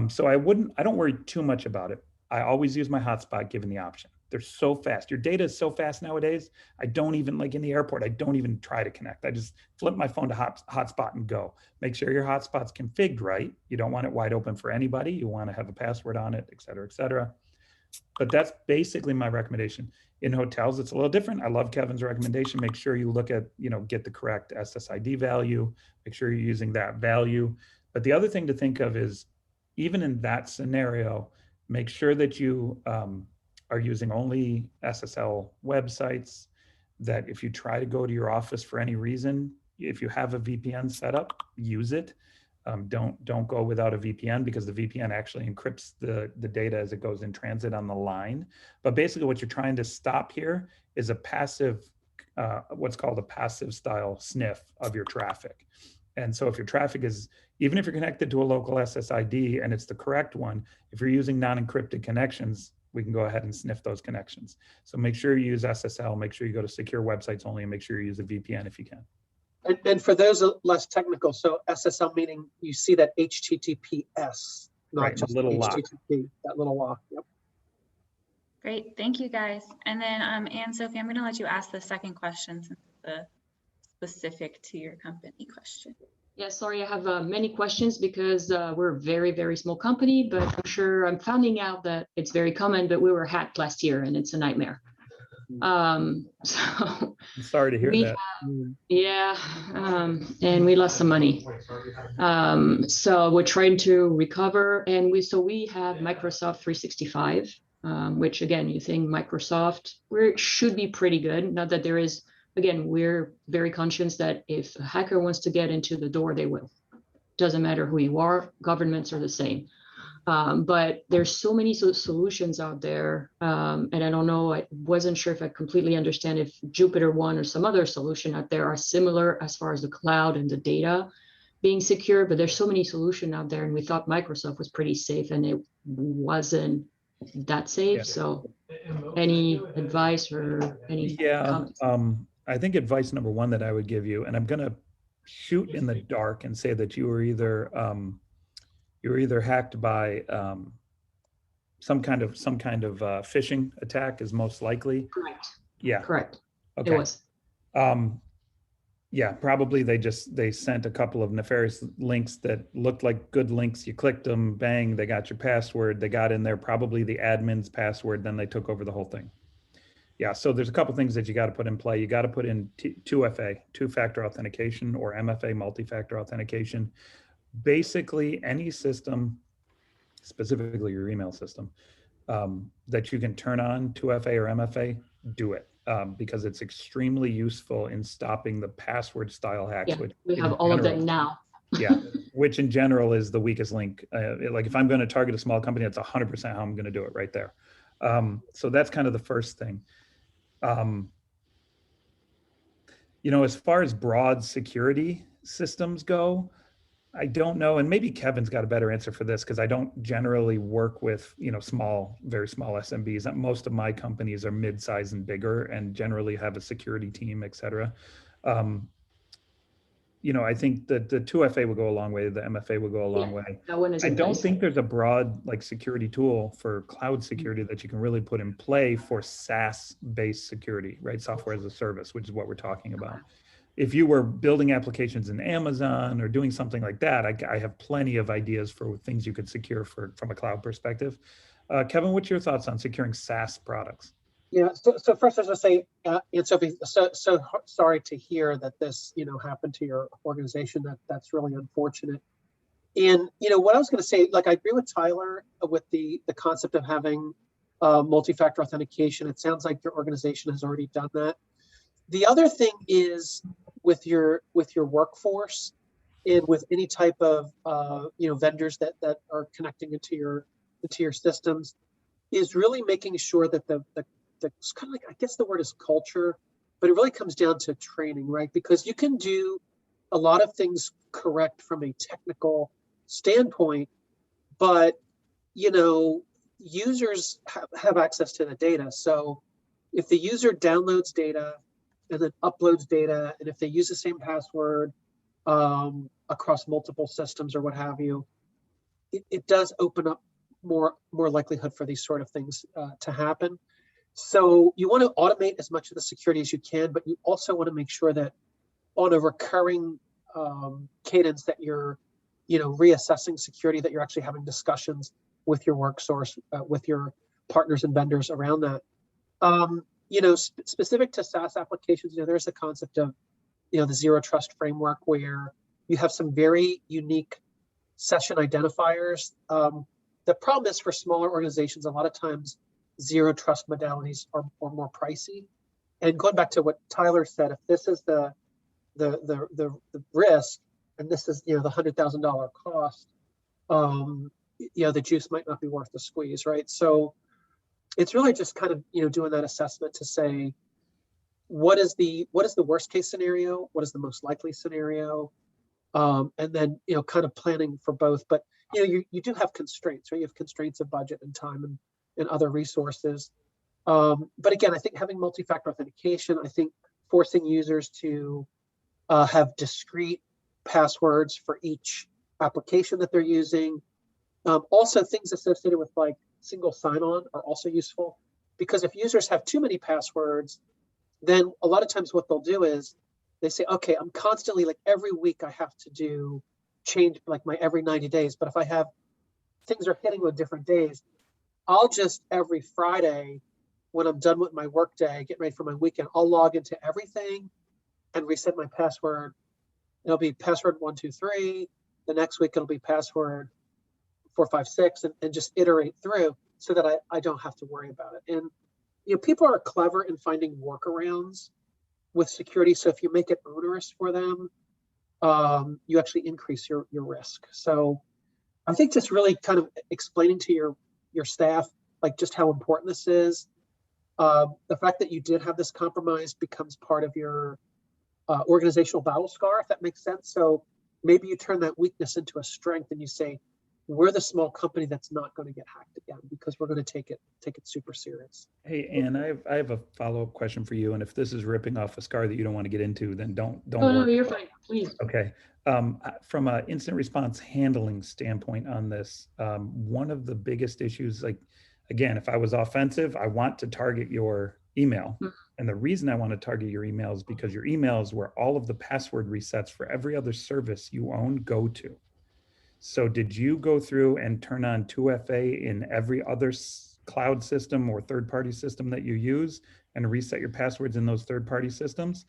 So I don't worry too much about it. I always use my hotspot given the option. They're so fast. Your data is so fast nowadays. I don't even, like in the airport, I don't even try to connect. I just flip my phone to hotspot and go. Make sure your hotspot's configured right. You don't want it wide open for anybody. You want to have a password on it, et cetera, et cetera. But that's basically my recommendation. In hotels, it's a little different. I love Kevin's recommendation. Make sure you look at, get the correct SSID value. Make sure you're using that value. But the other thing to think of is, even in that scenario, make sure that you are using only SSL websites, that if you try to go to your office for any reason, if you have a VPN set up, use it. Don't go without a VPN, because the VPN actually encrypts the data as it goes in transit on the line. But basically what you're trying to stop here is a passive, what's called a passive style sniff of your traffic. And so if your traffic is, even if you're connected to a local SSID and it's the correct one, if you're using non-encrypted connections, we can go ahead and sniff those connections. So make sure you use SSL, make sure you go to secure websites only, and make sure you use a VPN if you can. And for those less technical, so SSL meaning you see that HTTPS, not right, just little HTTP, lock. that little lock. Yep. Great, thank you guys. And then Anne Sophie, I'm going to let you ask the second question, since it's specific to your company question. Yeah, sorry, I have many questions because we're a very, very small company, but I'm sure I'm finding out that it's very common, but we were hacked last year and it's a nightmare. So I'm sorry to hear that. Yeah, and we lost some money. So we're trying to recover, and we have Microsoft 365, which again, you think Microsoft, should be pretty good. Not that there is, again, we're very conscious that if a hacker wants to get into the door, they will. Doesn't matter who you are, governments are the same. But there's so many solutions out there, and I don't know, I wasn't sure if I completely understand if Jupyter One or some other solution out there are similar as far as the cloud and the data being secure, but there's so many solutions out there, and we thought Microsoft was pretty safe, and it wasn't that safe. Yeah. So any advice or any comments? I think advice number one that I would give you, and I'm going to shoot in the dark and say that you were either hacked by some kind of phishing attack is most likely. Correct. Yeah. Correct. Okay. It was. Yeah, probably they sent a couple of nefarious links that looked like good links. You clicked them, bang, they got your password. They got in there, probably the admin's password, then they took over the whole thing. Yeah, so there's a couple things that you got to put in play. You got to put in 2FA, two-factor authentication, or MFA, multi-factor authentication. Basically, any system, specifically your email system, that you can turn on 2FA or MFA, do it, because it's extremely useful in stopping the password style hacks. Yeah, which we have all of them now. Yeah, which in general is the weakest link. Like if I'm going to target a small company, that's 100% how I'm going to do it right there. So that's kind of the first thing. As far as broad security systems go, I don't know, and maybe Kevin's got a better answer for this, because I don't generally work with, very small SMBs. Most of my companies are mid-size and bigger, and generally have a security team, et cetera. I think that the 2FA will go a long way, the MFA will go a long way. That one is I in don't place. think there's a broad security tool for cloud security that you can really put in play for SaaS-based security, right? Software as a service, which is what we're talking about. If you were building applications in Amazon or doing something like that, I have plenty of ideas for things you could secure from a cloud perspective. Kevin, what's your thoughts on securing SaaS products? Yeah, so first I was going to say, and Sophie, so sorry to hear that this, happened to your organization. That's really unfortunate. And, what I was going to say, I agree with Tyler with the concept of having multi-factor authentication. It sounds like your organization has already done that. The other thing is with your workforce, in with any type of vendors that are connecting into your systems is really making sure that the it's kind of like, I guess the word is culture, but it really comes down to training, right? Because you can do a lot of things correct from a technical standpoint, but users have access to the data. So if the user downloads data and then uploads data, and if they use the same password across multiple systems or what have you, it does open up more likelihood for these sort of things to happen. So you want to automate as much of the security as you can, but you also want to make sure that on a recurring cadence that you're reassessing security, that you're actually having discussions with your work source, with your partners and vendors around that. Specific to SaaS applications, there's a concept of the zero trust framework where you have some very unique session identifiers. The problem is for smaller organizations, a lot of times zero trust modalities are more pricey. And going back to what Tyler said, if this is the risk, and this is the $100,000 cost, the juice might not be worth the squeeze, right? So it's really just kind of doing that assessment to say, what is the worst case scenario, what is the most likely scenario, and then kind of planning for both. But you do have constraints, right? You have constraints of budget and time and other resources. But again, I think having multi-factor authentication, I think forcing users to have discrete passwords for each application that they're using. Also, things associated with like single sign-on are also useful, because if users have too many passwords, then a lot of times what they'll do is they say, okay, I'm constantly, like every week I have to change like my every 90 days. But if I have things are hitting on different days, I'll just every Friday when I'm done with my work day, get ready for my weekend, I'll log into everything and reset my password. It'll be password 123. The next week it'll be password 456, and just iterate through so that I don't have to worry about it. And people are clever in finding workarounds with security. So if you make it onerous for them, you actually increase your risk. So I think just really kind of explaining to your staff like just how important this is. The fact that you did have this compromise becomes part of your organizational battle scar, if that makes sense. So maybe you turn that weakness into a strength and you say, we're the small company that's not going to get hacked again, because we're going to take it super serious. Hey, Ann, I have a follow-up question for you. And if this is ripping off a scar that you don't want to get into, then don't Oh, worry. no, you're fine, please. Okay. From an incident response handling standpoint on this, one of the biggest issues, like, again, if I was offensive, I want to target your email. Mm-hmm. And the reason I want to target your email is because your email is where all of the password resets for every other service you own go to. So did you go through and turn on 2FA in every other cloud system or third-party system that you use and reset your passwords in those third-party systems?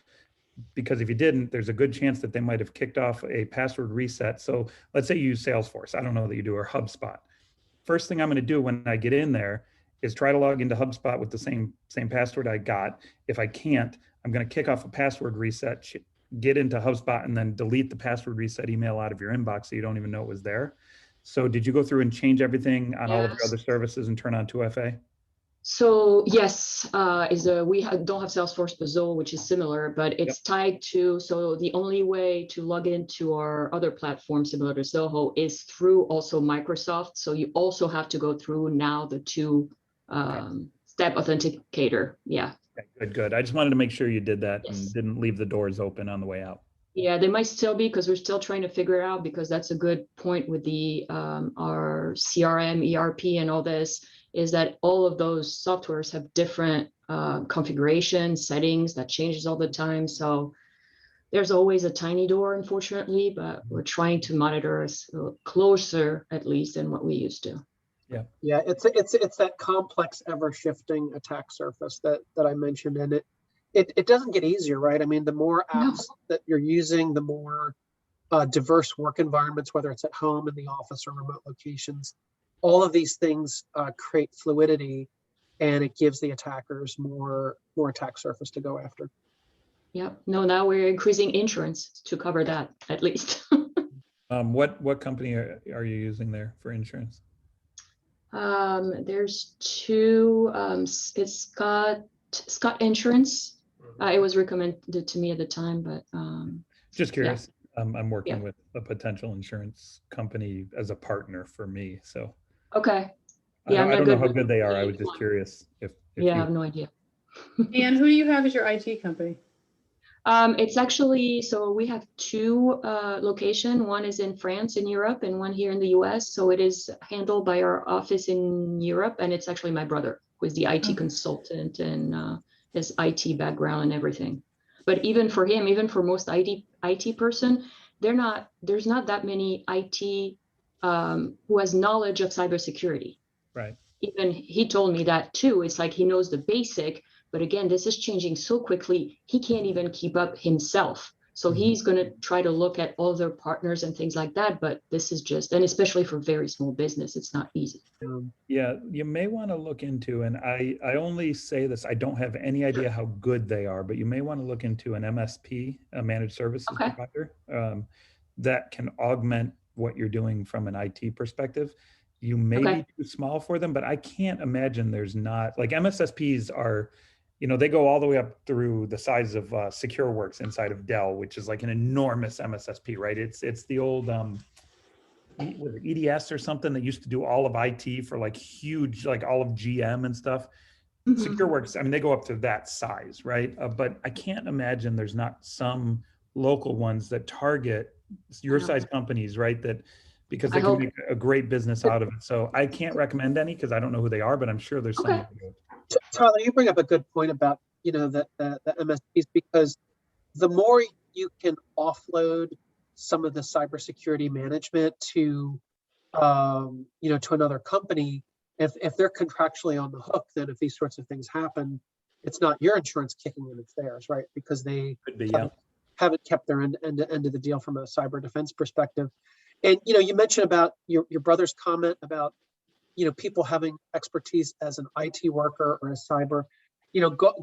Because if you didn't, there's a good chance that they might have kicked off a password reset. So let's say you use Salesforce. I don't know that you do, or HubSpot. First thing I'm going to do when I get in there is try to log into HubSpot with the same password I got. If I can't, I'm going to kick off a password reset, get into HubSpot, and then delete the password reset email out of your inbox so you don't even know it was there. So did you go through and change everything on all of your other services and turn on 2FA? So yes, we don't have Salesforce Zoho, which is similar, but it's tied to, so the only way to log into our other platform similar to Zoho is through also Microsoft. So you also have to go through now the two-step authenticator. Yeah. Okay, good. I just wanted to make sure you did that and didn't leave the doors open on the way out. Yeah, they might still be, because we're still trying to figure it out, because that's a good point with the our CRM, ERP, and all this, is that all of those softwares have different configuration settings that changes all the time. So there's always a tiny door, unfortunately, but we're trying to monitor us closer, at least, than what we used to. Yeah, it's that complex, ever shifting attack surface that I mentioned, and it doesn't get easier, right? I mean, the more apps that you're using, the more diverse work environments, whether it's at home, in the office, or remote locations, all of these things create fluidity, and it gives the attackers more attack surface to go after. Yeah, no, now we're increasing insurance to cover that, at least. What company are you using there for insurance? There's two, it's Scott Insurance. It was recommended to me at the time, but Just yeah. curious. I'm working Yeah. with a potential insurance company as a partner for me. So Okay. I Yeah, don't, I'm I not don't know good how with good they are. I was each just one. curious if Yeah, I you, have no idea. And who do you have as your IT company? It's actually, so we have two location. One is in France, in Europe, and one here in the US. So it is handled by our office in Europe, and it's actually my brother who is the IT Okay. consultant and his IT background and everything. But even for him, even for most IT person, there's not that many IT who has knowledge of cybersecurity. right. Even he told me that too. It's like he knows the basic, but again, this is changing so quickly, he can't even keep up himself. So Mhm. he's going to try to look at all their partners and things like that. But this is just, and especially for very small business, it's not easy. Yeah, you may want to look into, and I only say this, I don't have any idea how good they are, but you may want to look into an MSP, a managed services Okay. provider, that can augment what you're doing from an IT perspective. You may Okay. be too small for them, but I can't imagine there's not, like MSSPs are, they go all the way up through the size of SecureWorks inside of Dell, which is like an enormous MSSP, right? It's the old, was it EDS or something that used to do all of IT for like huge, like all of GM and stuff. Mhm. SecureWorks, I mean, they go up to that size, right? But I can't imagine there's not some local ones that target your Yeah. size companies, right? That because I they can hope. make a great business out of it. So I can't recommend any because I don't know who they are, but I'm sure there's some. Okay. that do. Tyler, you bring up a good point about, the MSPs, because the more you can offload some of the cybersecurity management to, to another company, if they're contractually on the hook, then if these sorts of things happen, it's not your insurance kicking in, it's theirs, right? Because they Could be, yeah. haven't kept their end of the deal from a cyber defense perspective. And, you mentioned about your brother's comment about, people having expertise as an IT worker or a cyber,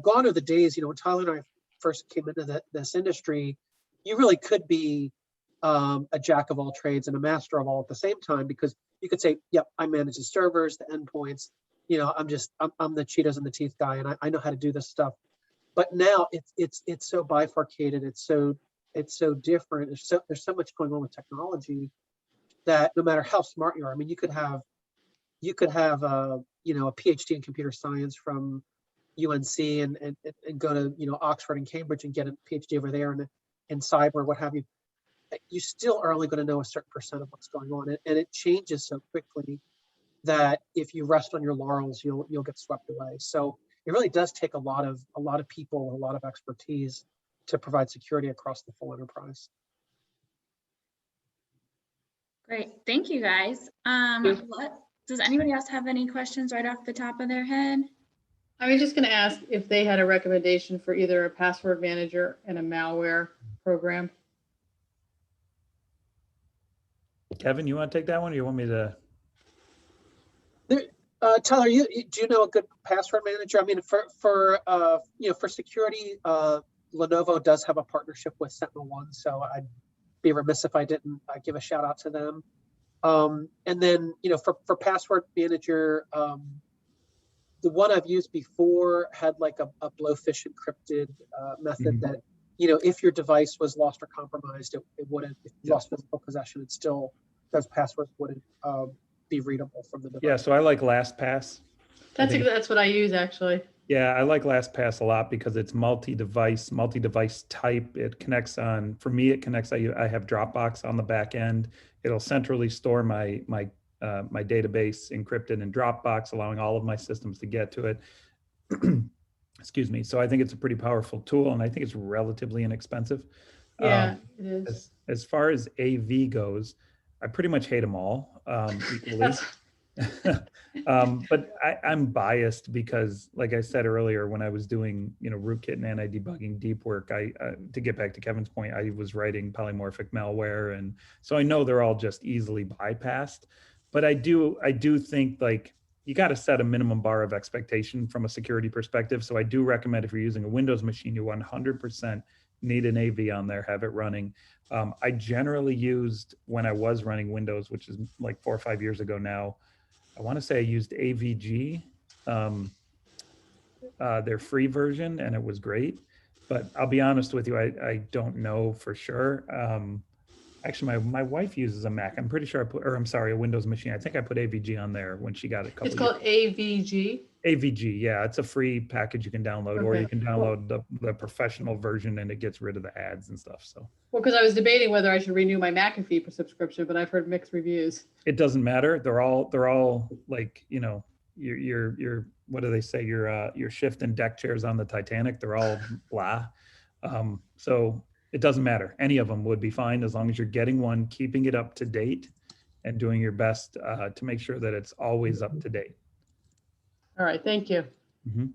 gone are the days, when Tyler and I first came into this industry, you really could be a jack of all trades and a master of all at the same time, because you could say, yep, I manage the servers, the endpoints, I'm the Cheetos and the teeth guy, and I know how to do this stuff. But now it's so bifurcated, it's so different. There's so much going on with technology that no matter how smart you are, I mean, you could have a PhD in computer science from UNC and go to Oxford and Cambridge and get a PhD over there in cyber, what have you. You still are only going to know a certain percent of what's going on, and it changes so quickly that if you rest on your laurels, you'll get swept away. So it really does take a lot of people, a lot of expertise to provide security across the full enterprise. Great, thank you guys. Does anybody else have any questions right off the top of their head? I was just going to ask if they had a recommendation for either a password manager and a malware program. Kevin, you want to take that one, or you want me to? Tyler, do you know a good password manager? I mean, for security, Lenovo does have a partnership with SentinelOne, so I'd be remiss if I didn't give a shout out to them. And then, for password manager, the one I've used before had like a blowfish encrypted method that, if your device was lost or compromised, it wouldn't. If you lost physical possession, it still, those passwords wouldn't be readable from the device. Yeah, so I like LastPass. That's what I use, actually. Yeah, I like LastPass a lot because it's multi-device type. It connects on, for me, it connects, I have Dropbox on the back end. It'll centrally store my database encrypted in Dropbox, allowing all of my systems to get to it. Excuse me. So I think it's a pretty powerful tool, and I think it's relatively inexpensive. Yeah, it is. As far as AV goes, I pretty much hate them all equally. But I'm biased because, like I said earlier, when I was doing, rootkit and anti-debugging deep work, to get back to Kevin's point, I was writing polymorphic malware, and so I know they're all just easily bypassed. But I do think, like, you got to set a minimum bar of expectation from a security perspective. So I do recommend, if you're using a Windows machine, you 100% need an AV on there, have it running. I generally used, when I was running Windows, which is like 4 or 5 years ago now, I want to say I used AVG, their free version, and it was great. But I'll be honest with you, I don't know for sure. Actually, my wife uses a Mac. I'm pretty sure I put, or I'm sorry, a Windows machine. I think I put AVG on there when she got it a couple It's years. called AVG. AVG, yeah, it's a free package you can download, or Okay. you can download the professional version, and it gets rid of the ads and stuff. So Well, because I was debating whether I should renew my McAfee subscription, but I've heard mixed reviews. it doesn't matter. They're all like, you know, your what do they say? Your shift and deck chairs on the Titanic. They're all blah. So it doesn't matter. Any of them would be fine as long as you're getting one, keeping it up to date, and doing your best to make sure that it's always up to date. All right, thank you. Mhm.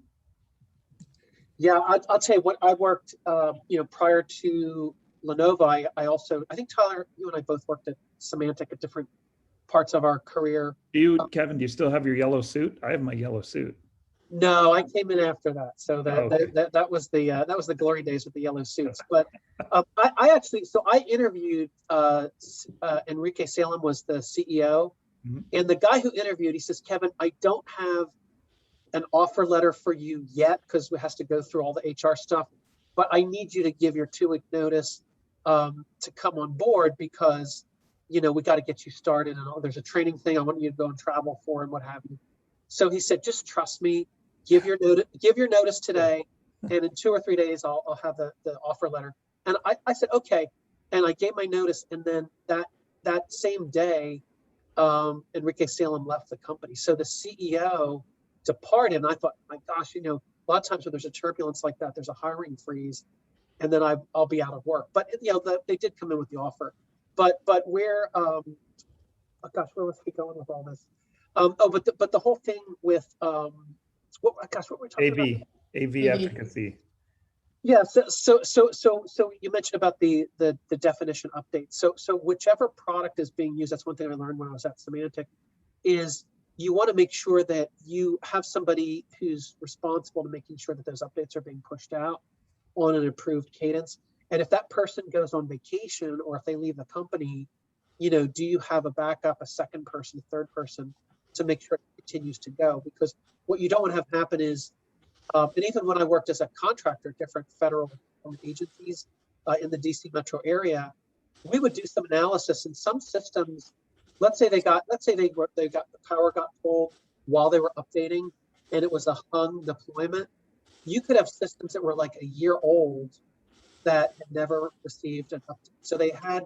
Yeah, I'll tell you what, I worked, prior to Lenovo, I think Tyler, you and I both worked at Symantec at different parts of our career. Kevin, do you still have your yellow suit? I have my yellow suit. No, I came in after that. So Okay. that was the glory days with the yellow suits. But I interviewed Enrique Salem was the CEO, Mhm. and the guy who interviewed, he says, Kevin, I don't have an offer letter for you yet because it has to go through all the HR stuff, but I need you to give your 2-week notice to come on board because we got to get you started and there's a training thing I want you to go and travel for and what have you. So he said, just trust me, give your notice today, and in 2 or 3 days I'll have the offer letter. And I said, okay, and I gave my notice, and then that same day, Enrique Salem left the company. So the CEO departed, and I thought, my gosh, a lot of times when there's a turbulence like that, there's a hiring freeze, and then I'll be out of work. But they did come in with the offer. But where, oh gosh, where was he going with all this? But the whole thing with what were we talking about? AV AV. efficacy. Yeah, so you mentioned about the definition update. So whichever product is being used, that's one thing I learned when I was at Symantec, is you want to make sure that you have somebody who's responsible to making sure that those updates are being pushed out on an improved cadence. And if that person goes on vacation or if they leave the company, do you have a backup, a second person, third person to make sure it continues to go? Because what you don't want to have happen is, and even when I worked as a contractor, different federal agencies in the DC metro area, we would do some analysis in some systems. Let's say the power got pulled while they were updating, and it was a hung deployment. You could have systems that were like a year old that had never received an update. So they had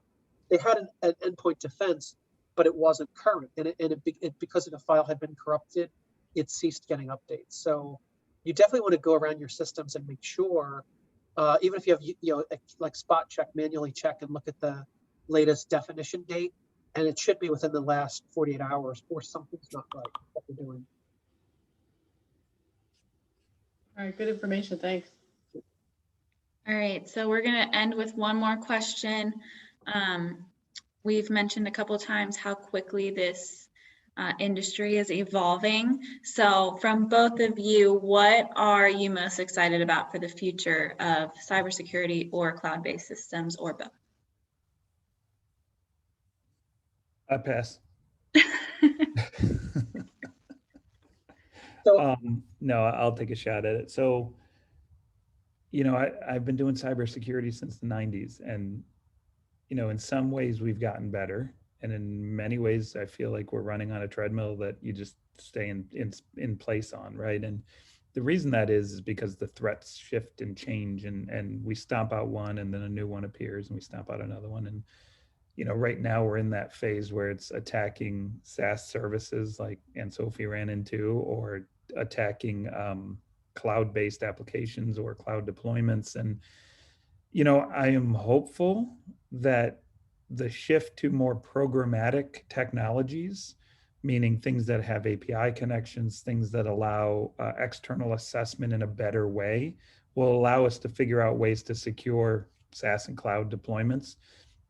an endpoint defense, but it wasn't current, and because the file had been corrupted, it ceased getting updates. So you definitely want to go around your systems and make sure, even if you have like spot check, manually check, and look at the latest definition date, and it should be within the last 48 hours, or something's not right what they're doing. All right, good information, thanks. All right, so we're going to end with one more question. We've mentioned a couple of times how quickly this industry is evolving. So from both of you, what are you most excited about for the future of cybersecurity or cloud-based systems, or both? I pass. So No, I'll take a shot at it. So, I've been doing cybersecurity since the 90s, and, in some ways we've gotten better. And in many ways, I feel like we're running on a treadmill that you just stay in place on, right? And the reason that is because the threats shift and change, and we stomp out one, and then a new one appears, and we stomp out another one. And right now we're in that phase where it's attacking SaaS services like Anne-Sophie ran into, or attacking cloud-based applications or cloud deployments. And, I am hopeful that the shift to more programmatic technologies, meaning things that have API connections, things that allow external assessment in a better way, will allow us to figure out ways to secure SaaS and cloud deployments.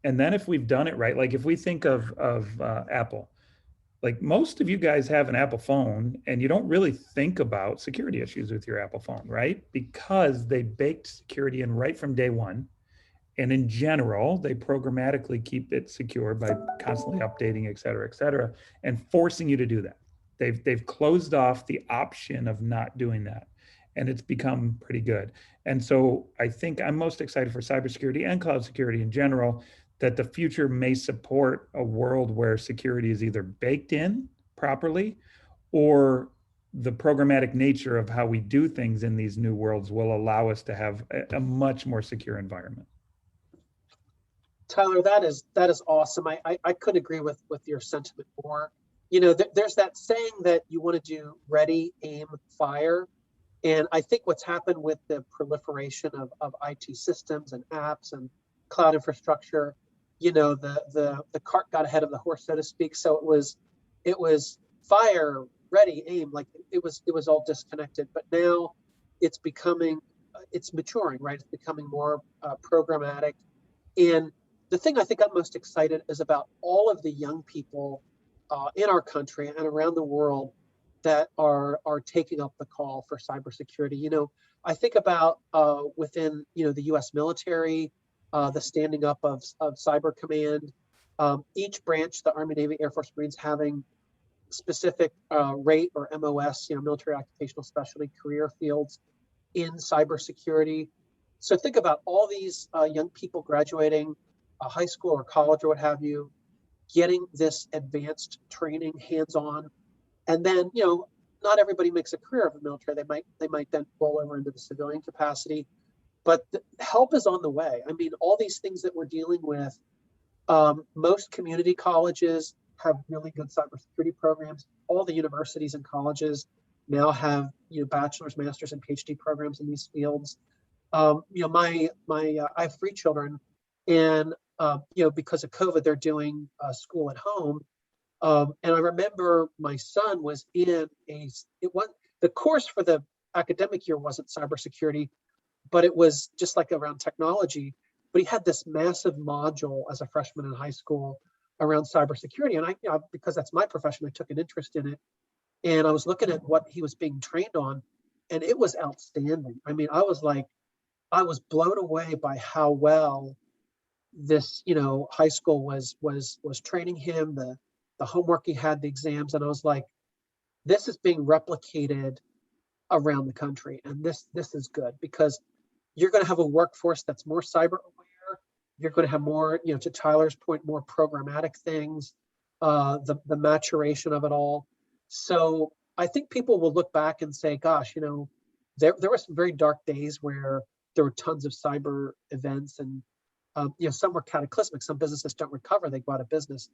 And then if we've done it right, like if we think of Apple, like most of you guys have an Apple phone and you don't really think about security issues with your Apple phone, right? Because they baked security in right from day one. And in general, they programmatically keep it secure by constantly updating, et cetera, and forcing you to do that. They've closed off the option of not doing that. And it's become pretty good. And so I think I'm most excited for cybersecurity and cloud security in general, that the future may support a world where security is either baked in properly, or the programmatic nature of how we do things in these new worlds will allow us to have a much more secure environment. Tyler, that is awesome. I couldn't agree with your sentiment more. You know, there's that saying that you want to do ready, aim, fire. And I think what's happened with the proliferation of IT systems and apps and cloud infrastructure, you know, the cart got ahead of the horse, so to speak. So it was fire, ready, aim, like it was all disconnected. But now it's becoming, it's maturing, right? It's becoming more programmatic. And the thing I think I'm most excited is about all of the young people in our country and around the world that are taking up the call for cybersecurity. You know, I think about within, you know, the U.S. military, the standing up of Cyber Command, each branch, the Army, Navy, Air Force, Marines, having specific rate or MOS, you know, military occupational specialty career fields in cybersecurity. So think about all these young people graduating high school or college or what have you, getting this advanced training hands-on. And then, you know, not everybody makes a career of the military. They might then roll over into the civilian capacity, but the help is on the way. I mean, all these things that we're dealing with, most community colleges have really good cybersecurity programs. All the universities and colleges now have, you know, bachelor's, master's, and PhD programs in these fields. You know, I have 3 children, and you know, because of COVID, they're doing school at home. And I remember my son was in the course for the academic year wasn't cybersecurity, but it was just like around technology. But he had this massive module as a freshman in high school around cybersecurity. And I, you know, because that's my profession, I took an interest in it. And I was looking at what he was being trained on, and it was outstanding. I mean, I was blown away by how well this, you know, high school was training him, the homework he had, the exams. And I was like, this is being replicated around the country. And this is good, because you're going to have a workforce that's more cyber aware. You're going to have more, you know, to Tyler's point, more programmatic things, the maturation of it all. So I think people will look back and say, gosh, you know, there were some very dark days where there were tons of cyber events, and you know, some were cataclysmic. Some businesses don't recover; they go out of business.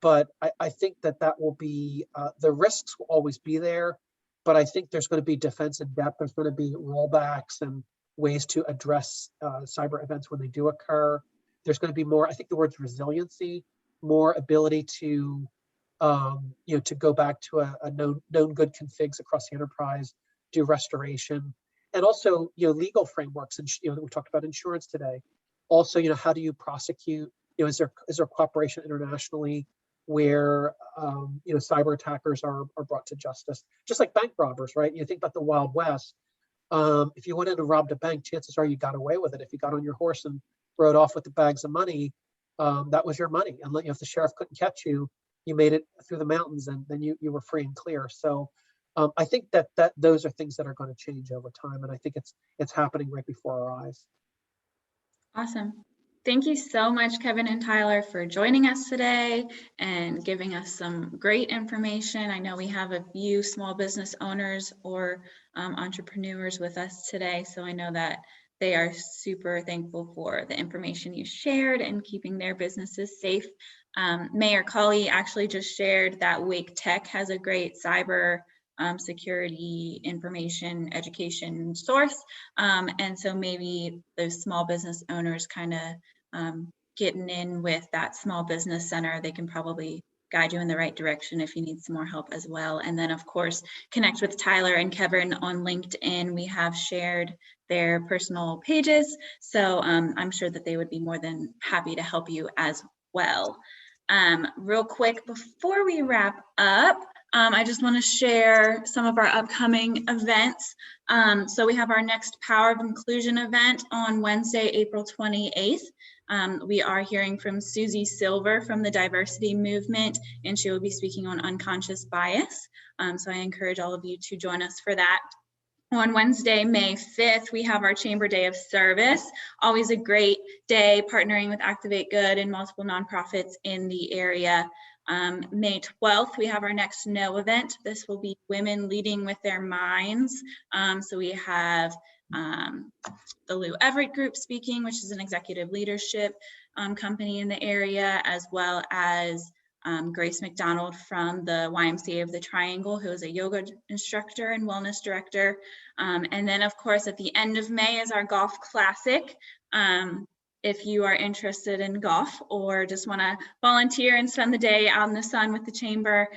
But I think that will be, the risks will always be there. But I think there's going to be defense in depth. There's going to be rollbacks and ways to address cyber events when they do occur. There's going to be more, I think the word's resiliency, more ability to, you know, to go back to a known good configs across the enterprise, do restoration, and also, you know, legal frameworks. And, you know, we talked about insurance today. Also, you know, how do you prosecute? You know, is there cooperation internationally where, you know, cyber attackers are brought to justice, just like bank robbers, right? You think about the Wild West. If you went in and robbed a bank, chances are you got away with it. If you got on your horse and rode off with the bags of money, that was your money. And, you know, if the sheriff couldn't catch you, you made it through the mountains, and then you were free and clear. So I think that those are things that are going to change over time, and I think it's happening right before our eyes. Awesome. Thank you so much, Kevin and Tyler, for joining us today and giving us some great information. I know we have a few small business owners or entrepreneurs with us today, so I know that they are super thankful for the information you shared and keeping their businesses safe. Mayor Colley actually just shared that Wake Tech has a great cyber security information education source. And so maybe those small business owners kind of getting in with that small business center, they can probably guide you in the right direction if you need some more help as well. And then of course, connect with Tyler and Kevin on LinkedIn. We have shared their personal pages. So I'm sure that they would be more than happy to help you as well. Real quick, before we wrap up, I just want to share some of our upcoming events. So we have our next Power of Inclusion event on Wednesday, April 28th. We are hearing from Susie Silver from the Diversity Movement, and she will be speaking on unconscious bias. So I encourage all of you to join us for that. On Wednesday, May 5th, we have our Chamber Day of Service. Always a great day, partnering with Activate Good and multiple nonprofits in the area. May 12th, we have our next No event. This will be Women Leading with Their Minds. So we have the Lou Everett Group speaking, which is an executive leadership company in the area, as well as Grace McDonald from the YMCA of the Triangle, who is a yoga instructor and wellness director. And then, of course, at the end of May is our Golf Classic. If you are interested in golf or just want to volunteer and spend the day out in the sun with the chamber,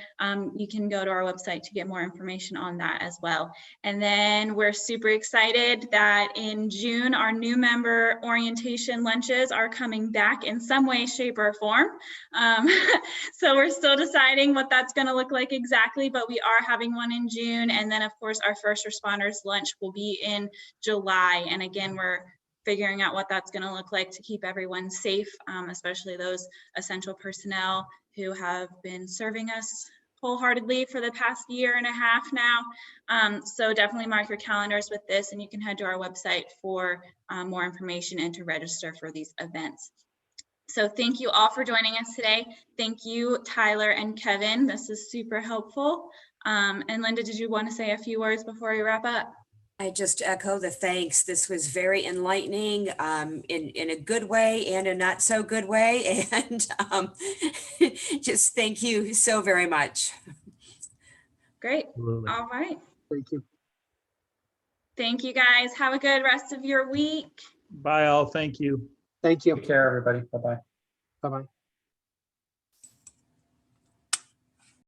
you can go to our website to get more information on that as well. And then we're super excited that in June, our new member orientation lunches are coming back in some way, shape, or form. So we're still deciding what that's going to look like exactly, but we are having one in June. And then, of course, our first responders lunch will be in July. And again, we're figuring out what that's going to look like to keep everyone safe, especially those essential personnel who have been serving us wholeheartedly for the past year and a half now. So definitely mark your calendars with this, and you can head to our website for more information and to register for these events. So thank you all for joining us today. Thank you, Tyler and Kevin. This is super helpful. And Linda, did you want to say a few words before we wrap up? I just echo the thanks. This was very enlightening in a good way and a not so good way. And just thank you so very much. Great. Absolutely. All right. Thank you. Thank you, guys. Have a good rest of your week. Bye all. Thank you. Thank you. Take care, everybody. Bye-bye. Bye-bye.